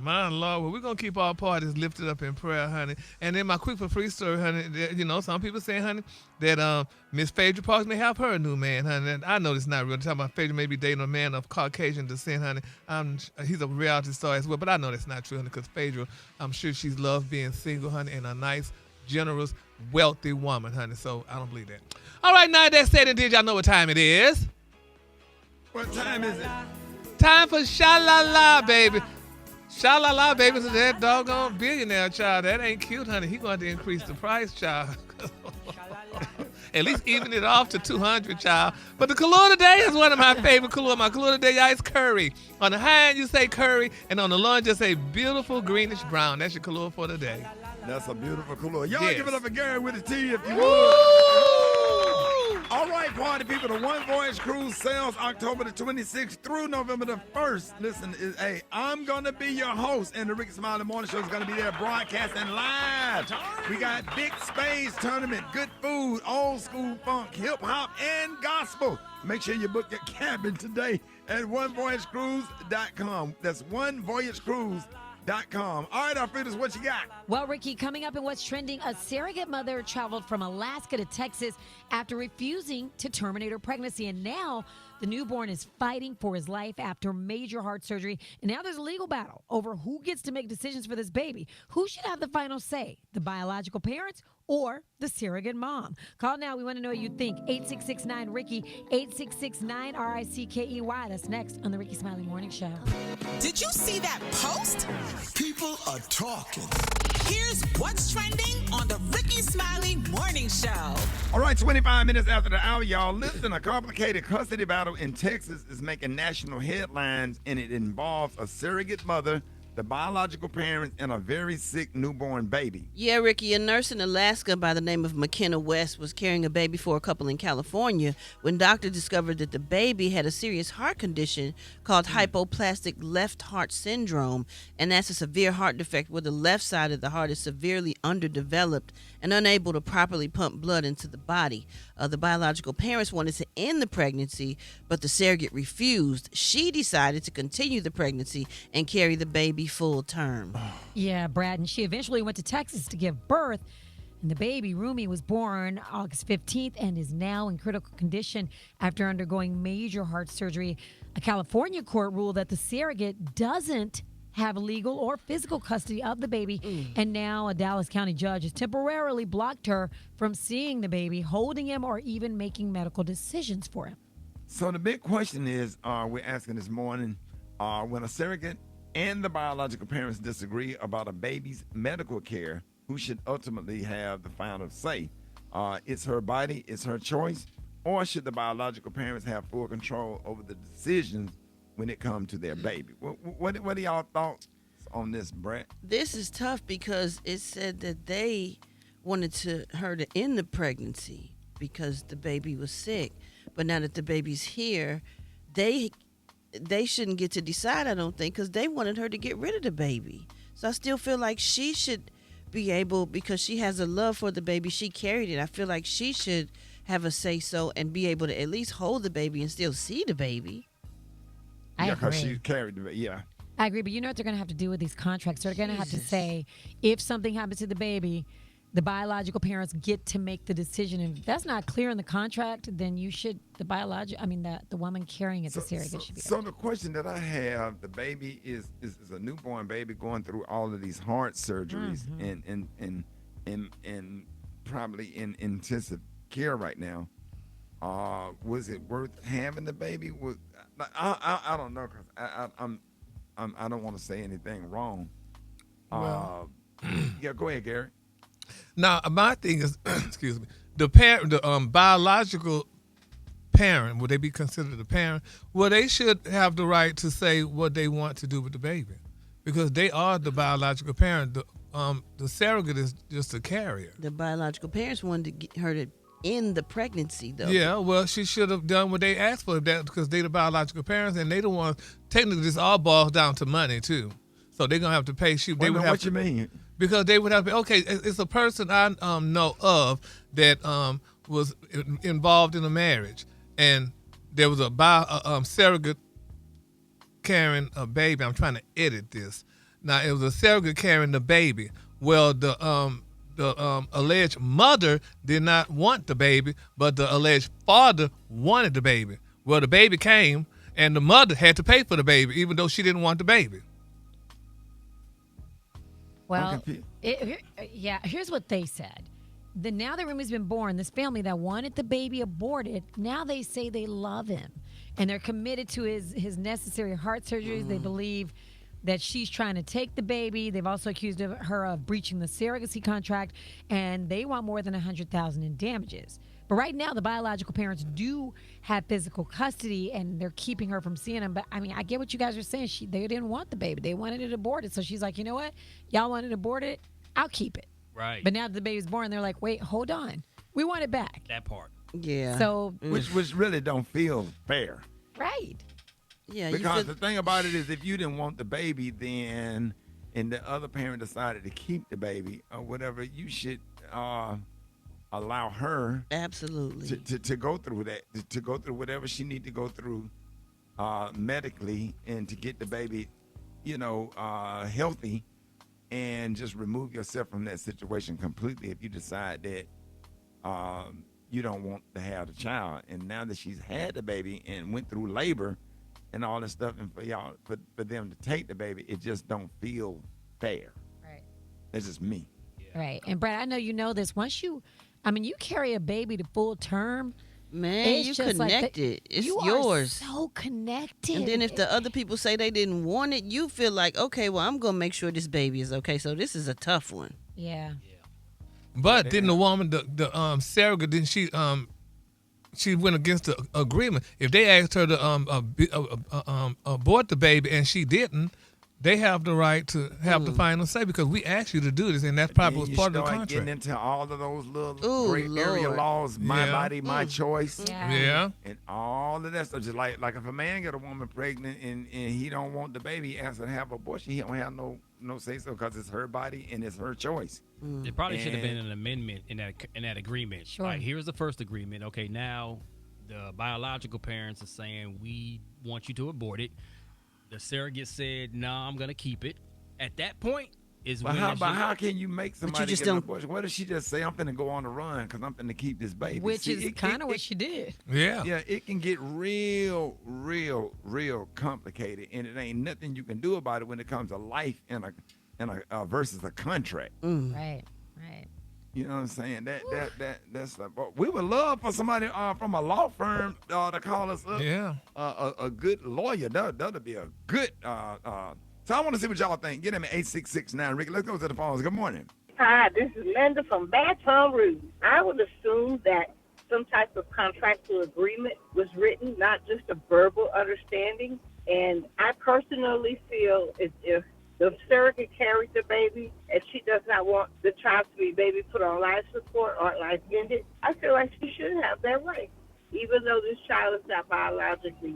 My Lord, well, we're going to keep our parties lifted up in prayer, honey. And then my quick for free story, honey, some people say, honey, that Miss Phaedra Parks may have her new man, honey. And I know this is not real. Talking about Phaedra may be dating a man of Caucasian descent, honey. He's a reality star as well, but I know that's not true, honey, because Phaedra, I'm sure she's loved being single, honey, and a nice, generous, wealthy woman, honey. So I don't believe that. All right, now that said and did, y'all know what time it is? What time is it? Time for Sha-La-La, baby. Sha-La-La, baby, to that doggone billionaire, child. That ain't cute, honey. He going to increase the price, child. At least even it off to $200, child. But the color today is one of my favorite color. My color today, y'all, is curry. On the high end, you say curry, and on the low end, just say beautiful greenish brown. That's your color for today. That's a beautiful color. Y'all Yes. give it up for Gary with a T if you would. All right, party people, the One Voyage Cruise sails October the 26th through November the 1st. Listen, I'm going to be your host, and the Rickey Smiley Morning Show is going to be there broadcasting live. We got big space tournament, good food, old school funk, hip-hop, and gospel. Make sure you book your cabin today at onevoyagecruise.com. That's onevoyagecruise.com. All right, Alfredas, what you got? Well, Ricky, coming up in what's trending, a surrogate mother traveled from Alaska to Texas after refusing to terminate her pregnancy. And now the newborn is fighting for his life after major heart surgery. And now there's a legal battle over who gets to make decisions for this baby. Who should have the final say? The biological parents or the surrogate mom? Call now. We want to know what you think. 866-9-RICKEY, 866-9-RICKEY. That's next on the Rickey Smiley Morning Show. Did you see that post? People are talking. Here's what's trending on the Rickey Smiley Morning Show. All right, 25 minutes after the hour, y'all. Listen, a complicated custody battle in Texas is making national headlines, and it involves a surrogate mother, the biological parents, and a very sick newborn baby. Yeah, Ricky, a nurse in Alaska by the name of McKenna West was carrying a baby for a couple in California when doctors discovered that the baby had a serious heart condition called hypoplastic left heart syndrome, and that's a severe heart defect where the left side of the heart is severely underdeveloped and unable to properly pump blood into the body. The biological parents wanted to end the pregnancy, but the surrogate refused. She decided to continue the pregnancy and carry the baby full term. Yeah, Brad, and she eventually went to Texas to give birth. And the baby, Rumi, was born August 15th and is now in critical condition after undergoing major heart surgery. A California court ruled that the surrogate doesn't have legal or physical custody of the baby. And now a Dallas County judge has temporarily blocked her from seeing the baby, holding him, or even making medical decisions for him. So the big question is, we're asking this morning, when a surrogate and the biological parents disagree about a baby's medical care, who should ultimately have the final say? It's her body, it's her choice, or should the biological parents have full control over the decisions when it comes to their baby? What are y'all thoughts on this, Brett? This is tough because it said that they wanted her to end the pregnancy because the baby was sick. But now that the baby's here, they shouldn't get to decide, I don't think, because they wanted her to get rid of the baby. So I still feel like she should be able, because she has a love for the baby, she carried it. I feel like she should have a say-so and be able to at least hold the baby and still see the baby. I Yeah, because agree. she carried the yeah. I agree, but you know what they're going to have to do with these contracts? They're going to have to say, if something happens to the baby, the biological parents get to make the decision. And if that's not clear in the contract, then you should, the woman carrying it, the surrogate should be. So the question that I have, the baby is a newborn baby going through all of these heart surgeries and probably in intensive care right now. Was it worth having the baby? I don't know, because I don't want to say anything wrong. Yeah, go ahead, Gary. Now, my thing is, excuse me, the biological parent, would they be considered a parent? Well, they should have the right to say what they want to do with the baby, because they are the biological parent. The surrogate is just a carrier. The biological parents wanted to get her to end the pregnancy, though. Yeah, well, she should have done what they asked for, that because they the biological parents, and they the ones. Technically, this all boils down to money too. So they're gonna have to pay. What you mean? Because they would have to. Okay, it's a person I know of that was involved in a marriage, and there was a surrogate carrying a baby. I'm trying to edit this. Now it was a surrogate carrying the baby. Well, the alleged mother did not want the baby, but the alleged father wanted the baby. Well, the baby came, and the mother had to pay for the baby, even though she didn't want the baby. Well, here's what they said. Now the roomie's been born, this family that wanted the baby aborted, now they say they love him. And they're committed to his necessary heart surgeries. They believe that she's trying to take the baby. They've also accused her of breaching the surrogacy contract, and they want more than $100,000 in damages. But right now, the biological parents do have physical custody, and they're keeping her from seeing him. But, I mean, I get what you guys are saying. They didn't want the baby. They wanted it aborted. So she's like, you know what? Y'all wanted it aborted? I'll keep it. Right. But now that the baby's born, they're like, wait, hold on. We want it back. That part. Yeah. So, Which really don't feel fair. right. Yeah. Because the thing about it is, if you didn't want the baby, then, and the other parent decided to keep the baby or whatever, you should allow her absolutely to go through that, to go through whatever she need to go through medically, and to get the baby, healthy, and just remove yourself from that situation completely if you decide that you don't want to have the child. And now that she's had the baby and went through labor and all this stuff, and for them to take the baby, it just don't feel fair. Right. That's just me. Right. And Brad, I know you know this. Once you carry a baby to full term, man, it's you just connected. It's you yours. Are so connected. And then if the other people say they didn't want it, you feel like, okay, well, I'm gonna make sure this baby is okay. So this is a tough one. Yeah. But didn't the woman, the surrogate, didn't she went against the agreement? If they asked her to abort the baby and she didn't, they have the right to have the final say, because we asked you to do this, and that's probably was part of the contract. Getting into all of those little gray area laws, my body, my choice. Yeah. And all of that stuff. Just like if a man get a woman pregnant and he don't want the baby, he has to have abortion, he don't have no say so, because it's her body and it's her choice. There probably should have been an amendment in that agreement. Sure. Like, here's the first agreement. Okay, now the biological parents are saying we want you to abort it. The surrogate said, "No, I'm gonna keep it." At that point is when. How can you make somebody just get an don't- abortion? What if she just say, "I'm finna go on the run because I'm finna keep this baby"? Which is kind of what she did. Yeah. Yeah, it can get real complicated, and it ain't nothing you can do about it when it comes to life and a versus a contract. Right. You know what I'm saying? That's like, we would love for somebody from a law firm to call us up. Yeah. A good lawyer. That'll be a good. So I want to see what y'all think. Get him at 866-9. Ricky, let's go to the phones. Good morning. Hi, this is Linda from Baton Rouge. I would assume that some type of contractual agreement was written, not just a verbal understanding. And I personally feel if the surrogate carried the baby and she does not want the child to be baby put on life support or life ended, I feel like she should have that right, even though this child is not biologically.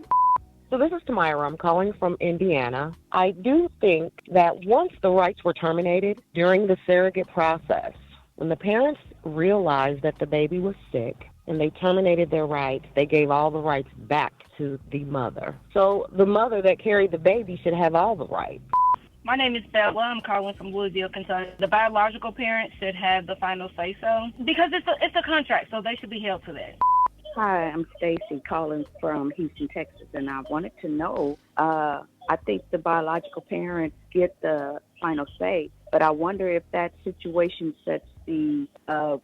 So this is Tamira. I'm calling from Indiana. I do think that once the rights were terminated during the surrogate process, when the parents realized that the baby was sick and they terminated their rights, they gave all the rights back to the mother. So the mother that carried the baby should have all the rights. My name is Bella. I'm calling from Louisville, Kentucky. The biological parents should have the final say-so because it's a contract, so they should be held to that. Hi, I'm Stacy calling from Houston, Texas, and I wanted to know, I think the biological parents get the final say, but I wonder if that situation sets the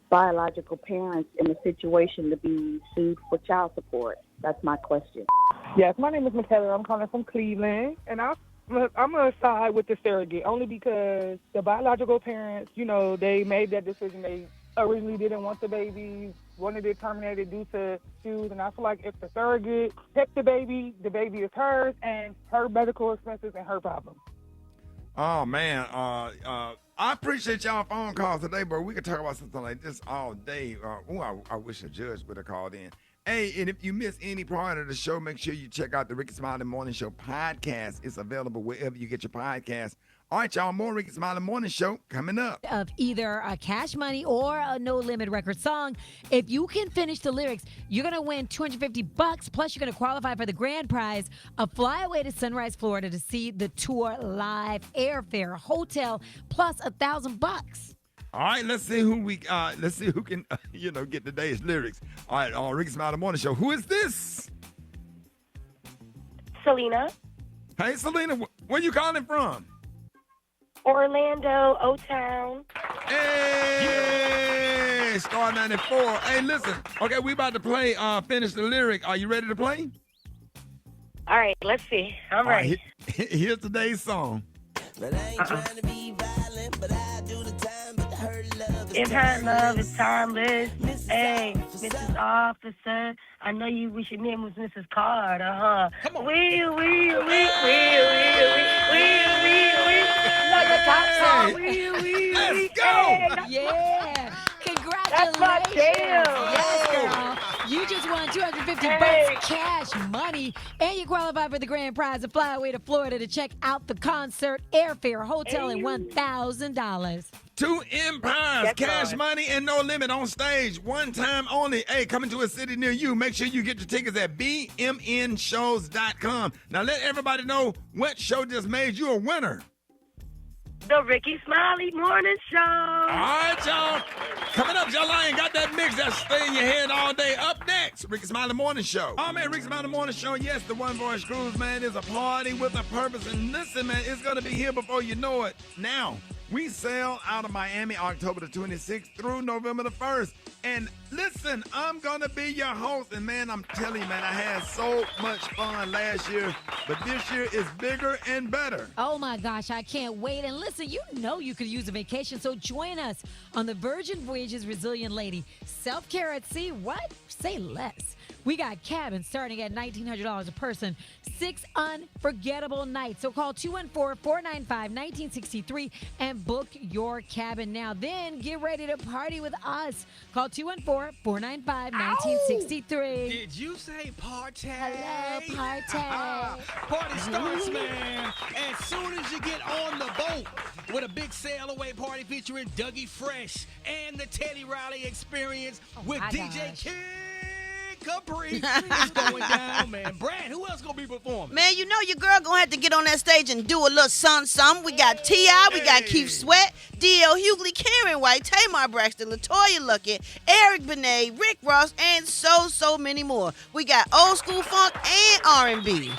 biological parents in a situation to be sued for child support. That's my question. Yes, my name is Michaela. I'm calling from Cleveland, and I'm going to side with the surrogate only because the biological parents, they made that decision. They originally didn't want the baby, wanted it terminated due to issues, and I feel like if the surrogate kept the baby is hers and her medical expenses and her problem. Oh, man. I appreciate y'all phone calls today, but we could talk about something like this all day. I wish a judge would have called in. Hey, and if you miss any part of the show, make sure you check out the Rickey Smiley Morning Show podcast. It's available wherever you get your podcast. All right, y'all, more Rickey Smiley Morning Show coming up. Of either a Cash Money or a No Limit record song. If you can finish the lyrics, you're going to win $250, plus you're going to qualify for the grand prize of fly away to Sunrise, Florida to see the tour live, airfare, hotel, plus $1,000. All right, let's see who can get today's lyrics. All right, Rickey Smiley Morning Show. Who is this? Selena. Hey, Selena, where you calling from? Orlando, O-Town. Hey, Star 94. Hey, listen. Okay, we about to play Finish the Lyric. Are you ready to play? All right, let's see. I'm ready. Right, here's today's song. But I ain't trying to be violent, but I do the time, but her love is If her love is timeless, hey, Mrs. Officer, I know you wish your name was Mrs. Carter, huh? Come on. We. Like a top song. Let's go. Yeah. Congratulations. That's my jam. Yes, girl. You just won $250 cash money, and you qualify for the grand prize of fly away to Florida to check out the concert, airfare, hotel, and $1,000. Two Empires, Cash Money, and No Limit on stage. One time only. Hey, coming to a city near you. Make sure you get your tickets at bmnshows.com. Now let everybody know what show just made you a winner. The Rickey Smiley Morning Show. All right, y'all. Coming up, y'all ain't got that mix that stay in your head all day. Up next, Rickey Smiley Morning Show. Oh, man, Rickey Smiley Morning Show. Yes, the One Voice Cruise, man, is a party with a purpose. And listen, man, it's going to be here before you know it. Now, we sail out of Miami October the 26th through November the 1st. And listen, I'm going to be your host. And, man, I'm telling you, man, I had so much fun last year. But this year is bigger and better. Oh, my gosh, I can't wait. And listen, you know you could use a vacation, so join us on the Virgin Voyages Resilient Lady. Self-care at sea, what? Say less. We got cabins starting at $1,900 a person. 6 unforgettable nights. So call 214-495-1963 and book your cabin now. Then get ready to party with us. Call 214-495-1963. Did you say party? Hello, party. Party starts, man, as soon as you get on the boat with a big sail away party featuring Dougie Fresh and the Teddy Riley Experience with DJ Kid Capri. It's going down, man. Brad, who else gonna be performing? Man, you know your girl gonna have to get on that stage and do a little something. We got T.I., we got Keith Sweat, D.L. Hughley, Karen White, Tamar Braxton, LaToya Luckett, Eric Benet, Rick Ross, and so many more. We got old school funk and R&B.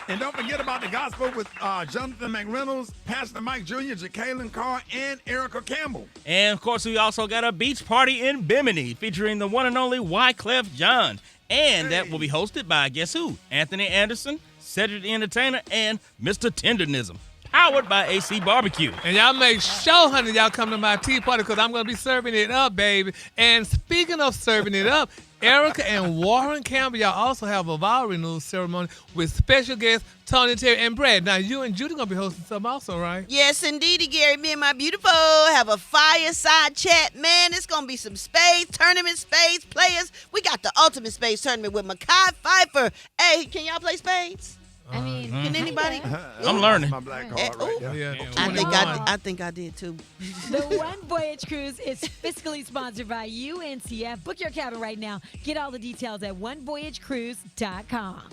And don't forget about the gospel with Jonathan McReynolds, Pastor Mike Jr., Jacqueline Carr, and Erica Campbell. And, of course, we also got a beach party in Bimini featuring the one and only Wyclef Jean. And that will be hosted by, guess who? Anthony Anderson, Cedric the Entertainer, and Mr. Tendernism. Powered by AC Barbecue. And y'all make sure, honey, y'all come to my tea party because I'm going to be serving it up, baby. And speaking of serving it up, Erica and Warren Campbell, y'all also have a vow renewal ceremony with special guests Tony, Terry, and Brad. Now, you and Judy going to be hosting something also, right? Yes, indeedy, Gary. Me and my beautiful have a fireside chat. Man, it's going to be some spades, tournament spades, players. We got the ultimate spades tournament with Mekhi Phifer. Hey, can y'all play spades? I mean, can anybody? I'm learning. My black card right there. Yeah. I think I did too. The One Voyage Cruise is fiscally sponsored by UNCF. Book your cabin right now. Get all the details at onevoyagecruise.com.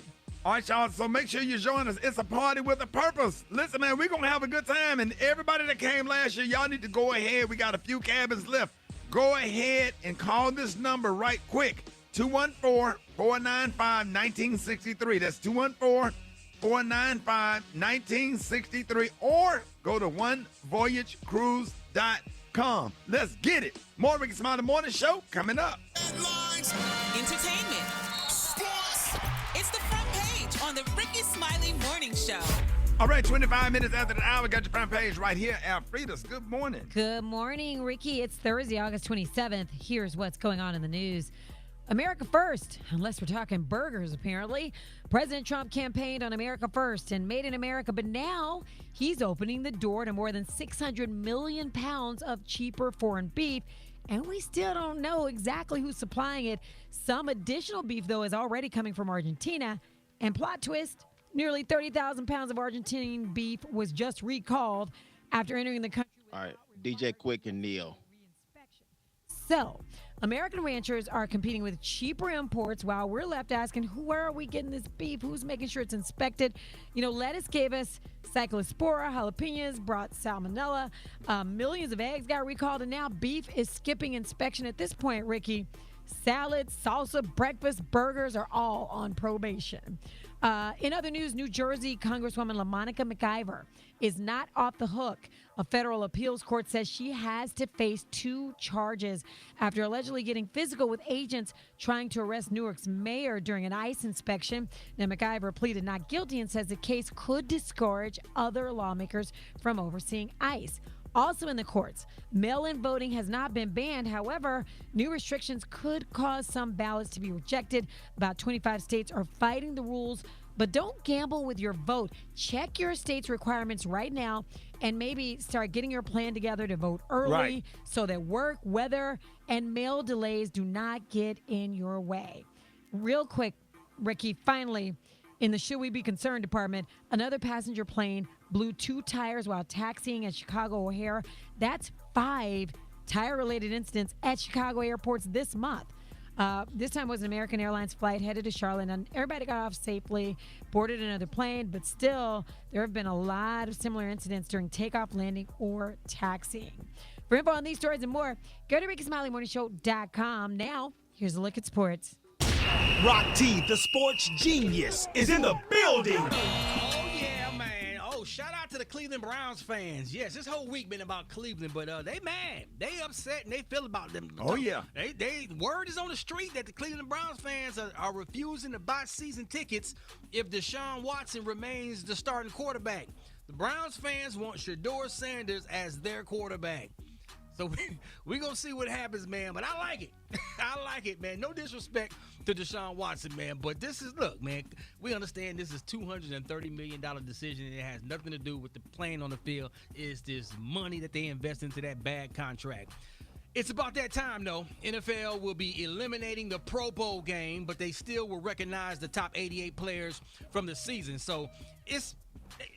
All right, y'all, so make sure you join us. It's a party with a purpose. Listen, man, we're going to have a good time, and everybody that came last year, y'all need to go ahead. We got a few cabins left. Go ahead and call this number right quick, 214-495-1963. That's 214-495-1963, or go to onevoyagecruise.com. Let's get it. More Rickey Smiley Morning Show coming up. Headlines, entertainment, sports. It's the front page on the Rickey Smiley Morning Show. All right, 25 minutes after the hour, got your front page right here. Alfreda's, good morning. Good morning, Ricky. It's Thursday, August 27th. Here's what's going on in the news. America First, unless we're talking burgers, apparently. President Trump campaigned on America First and Made in America, but now he's opening the door to more than 600 million pounds of cheaper foreign beef, and we still don't know exactly who's supplying it. Some additional beef, though, is already coming from Argentina. And plot twist, nearly 30,000 pounds of Argentine beef was just recalled after entering the country. All right, DJ Quick and Neil. So, American ranchers are competing with cheaper imports while we're left asking, where are we getting this beef? Who's making sure it's inspected? You know, lettuce gave us cyclospora, jalapenos brought salmonella, millions of eggs got recalled, and now beef is skipping inspection at this point, Ricky. Salads, salsa, breakfast, burgers are all on probation. In other news, New Jersey Congresswoman LaMonica McIver is not off the hook. A federal appeals court says she has to face 2 charges after allegedly getting physical with agents trying to arrest Newark's mayor during an ICE inspection. Now, McIver pleaded not guilty and says the case could discourage other lawmakers from overseeing ICE. Also in the courts, mail-in voting has not been banned. However, new restrictions could cause some ballots to be rejected. About 25 states are fighting the rules, but don't gamble with your vote. Check your state's requirements right now and maybe start getting your plan together to vote early so that work, weather, and mail delays do not get in your way. Real quick, Ricky, finally, in the Should We Be Concerned department, another passenger plane blew 2 tires while taxiing at Chicago O'Hare. That's 5 tire-related incidents at Chicago airports this month. This time was an American Airlines flight headed to Charlotte, and everybody got off safely, boarded another plane, but still, there have been a lot of similar incidents during takeoff, landing, or taxiing. For info on these stories and more, go to RickySmileyMorningShow.com. Now, here's a look at sports. Rock T, the sports genius, is in the building. Oh, yeah, man. Oh, shout out to the Cleveland Browns fans. Yes, this whole week been about Cleveland, but they mad. They upset and they feel about them. Oh, yeah. Word is on the street that the Cleveland Browns fans are refusing to buy season tickets if Deshaun Watson remains the starting quarterback. The Browns fans want Shedeur Sanders as their quarterback. So we going to see what happens, man. But I like it. I like it, man. No disrespect to Deshaun Watson, man. But this is, look, man, we understand this is $230 million decision. And it has nothing to do with the playing on the field. It's this money that they invest into that bad contract. It's about that time, though. NFL will be eliminating the Pro Bowl game, but they still will recognize the top 88 players from the season. So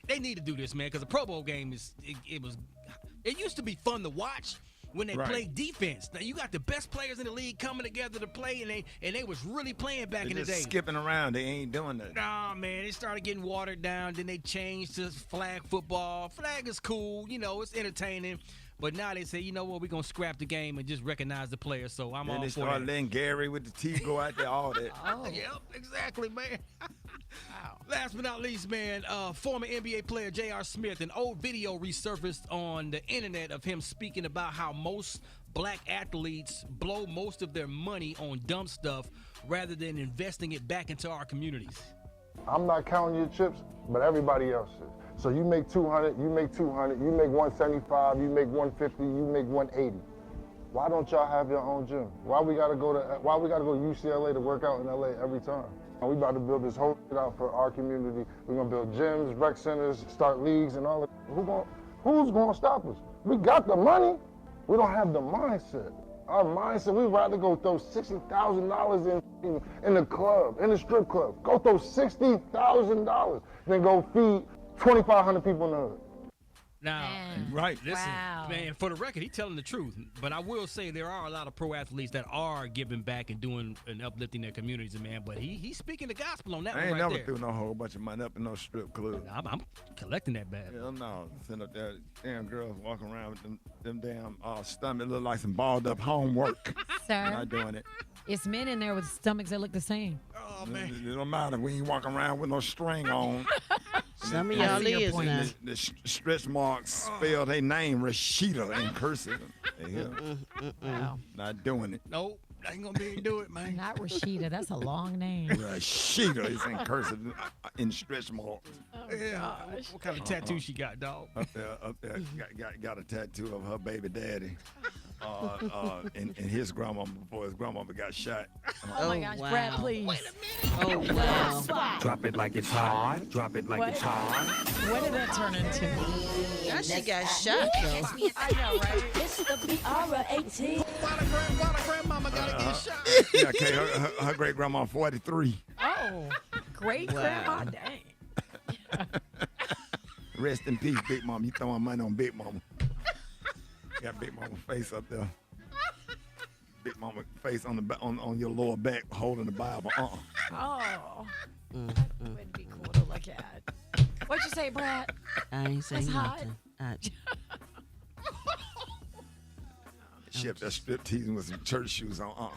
they need to do this, man, because the Pro Bowl game it used to be fun to watch when they played defense. Now you got the best players in the league coming together to play, and they was really playing back in the day. Skipping around, they ain't doing that. Nah, man, they started getting watered down. Then they changed to flag football. Flag is cool, it's entertaining. But now they say, you know what, we're going to scrap the game and just recognize the players. So I'm all for that. Then they start letting Gary with the T go out there, all that. Yep, exactly, man. Last but not least, man, former NBA player J.R. Smith, an old video resurfaced on the internet of him speaking about how most black athletes blow most of their money on dumb stuff rather than investing it back into our communities. I'm not counting your chips, but everybody else is. So you make 200, you make 200, you make 175, you make 150, you make 180. Why don't y'all have your own gym? Why we gotta go to UCLA to work out in LA every time? We about to build this whole shit out for our community. We're gonna build gyms, rec centers, start leagues and all that. Who's gonna stop us? We got the money. We don't have the mindset. Our mindset, we'd rather go throw $60,000 in the club, in the strip club. Go throw $60,000 than go feed 2,500 people in the hood. Now, right. Listen, man, for the record, he's telling the truth. But I will say there are a lot of pro athletes that are giving back and doing and uplifting their communities, man. But he's speaking the gospel on that I one ain't right never there. threw no whole bunch of money up in no strip club. I'm collecting that bad. Hell no. Sitting up there, damn girls walking around with them damn stomach look like some balled up homework. Sir. Not doing it. It's men in there with stomachs that look the same. Oh, man. It don't matter. We ain't walking around with no string on. Some of y'all is now. The stretch marks spell their name Rashida in cursive. Wow. Not doing it. Nope. I ain't gonna be able to do it, man. Not Rashida. That's a long name. Rashida is in cursive in stretch marks. Yeah. What kind of tattoo she got, dog? Up there, got a tattoo of her baby daddy. And his grandmama before his grandmama got shot. Oh my gosh, Brad, please. Wait a minute. Oh, wow. Drop it like it's hot. Drop it like it's hot. What did that turn into? Now she got shot, though. I know, right? It's the BR18. Why the grandmama gotta get shot? Yeah, okay, her great grandma 43. Oh, great grandma, dang. Rest in peace, Big Mama. You throwing money on Big Mama. Got Big Mama face up there. Big Mama face on your lower back holding the Bible. Oh. That would be cool to look at. What'd you say, Brad? I ain't saying That's hot. nothing. She up there strip teasing with some church shoes on.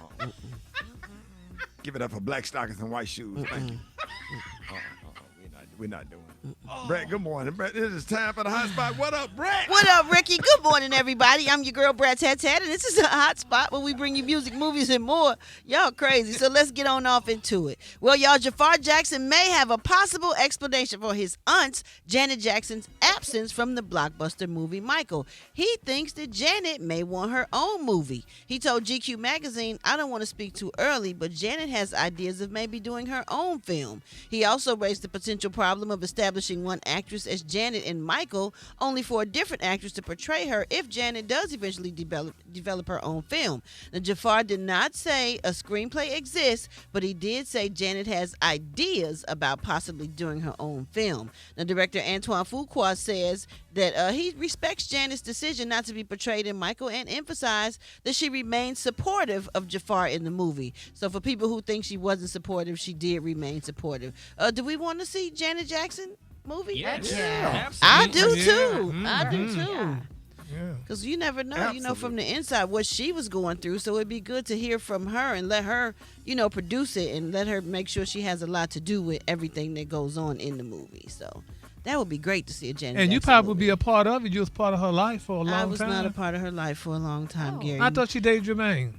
Give it up for black stockings and white shoes. Thank you. We're not doing it. Brett, good morning. Brett, it is time for the hot spot. What up, Brett? What up, Ricky? Good morning, everybody. I'm your girl, Brad Tat Tat, and this is a hot spot where we bring you music, movies, and more. Y'all crazy, so let's get on off into it. Well, y'all, Jafar Jackson may have a possible explanation for his aunt, Janet Jackson's absence from the blockbuster movie Michael. He thinks that Janet may want her own movie. He told GQ magazine, I don't want to speak too early, but Janet has ideas of maybe doing her own film. He also raised the potential problem of establishing one actress as Janet in Michael, only for a different actress to portray her if Janet does eventually develop her own film. Now, Jafar did not say a screenplay exists, but he did say Janet has ideas about possibly doing her own film. Now, director Antoine Fuqua says that he respects Janet's decision not to be portrayed in Michael and emphasized that she remained supportive of Jafar in the movie. So for people who think she wasn't supportive, she did remain supportive. Do we want to see Janet Jackson movie? Yes. Yeah. I do too. Mm-hmm. I do too. Yeah. Because you never know, you know, from the inside what she was going through. So it'd be good to hear from her and let her, you know, produce it and let her make sure she has a lot to do with everything that goes on in the movie. So that would be great to see a Janet And you Jackson probably movie. be a part of it. You was part of her life for a long time. I was not a part of her life for a long time, Gary. I thought she dated Jermaine.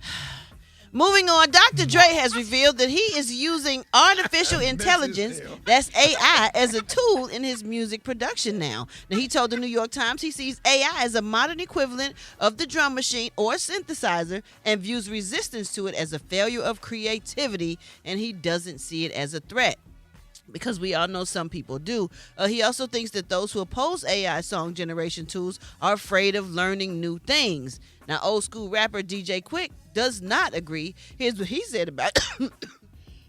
Moving on, Dr. Dre has revealed that he is using artificial intelligence, that's AI, as a tool in his music production now. Now, he told the New York Times he sees AI as a modern equivalent of the drum machine or synthesizer and views resistance to it as a failure of creativity, and he doesn't see it as a threat. Because we all know some people do. He also thinks that those who oppose AI song generation tools are afraid of learning new things. Now, old school rapper DJ Quick does not agree. Here's what he said about it.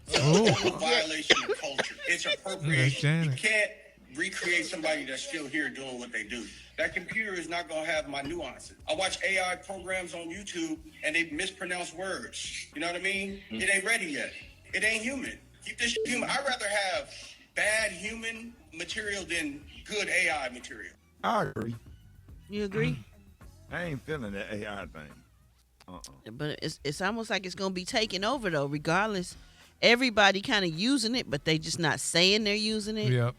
It's a violation of culture. It's appropriation. You Janet. can't recreate somebody that's still here doing what they do. That computer is not going to have my nuances. I watch AI programs on YouTube and they mispronounce words. You know what I mean? It ain't ready yet. It ain't human. Keep this shit human. I'd rather have bad human material than good AI material. I agree. You agree? I ain't feeling that AI thing. But it's almost like it's going to be taken over, though, regardless. Everybody kind of using it, but they just not saying they're using it. Yep.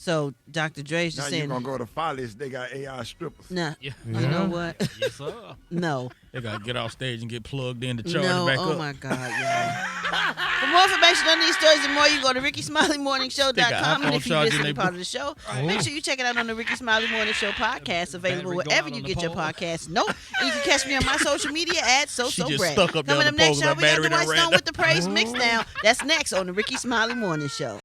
So Dr. Dre's Now just you're saying. going to go to Follies. They got AI strippers. Nah, Yeah. you know what? Yes, sir. No. They got to get off stage and get plugged in to charge No, back oh up. my God, y'all. For more information on these stories and more, you can go to RickySmileyMorningShow.com. And if you missed any part of the show, make sure you check it out on the Rickey Smiley Morning Show podcast, available wherever you get your podcasts. Nope. And you can catch me on my social media at She just Brad. stuck up there Coming on up the next, pole y'all, with we that got the battery White done ran Stone down. with the Praise Mix now. That's next on the Rickey Smiley Morning Show.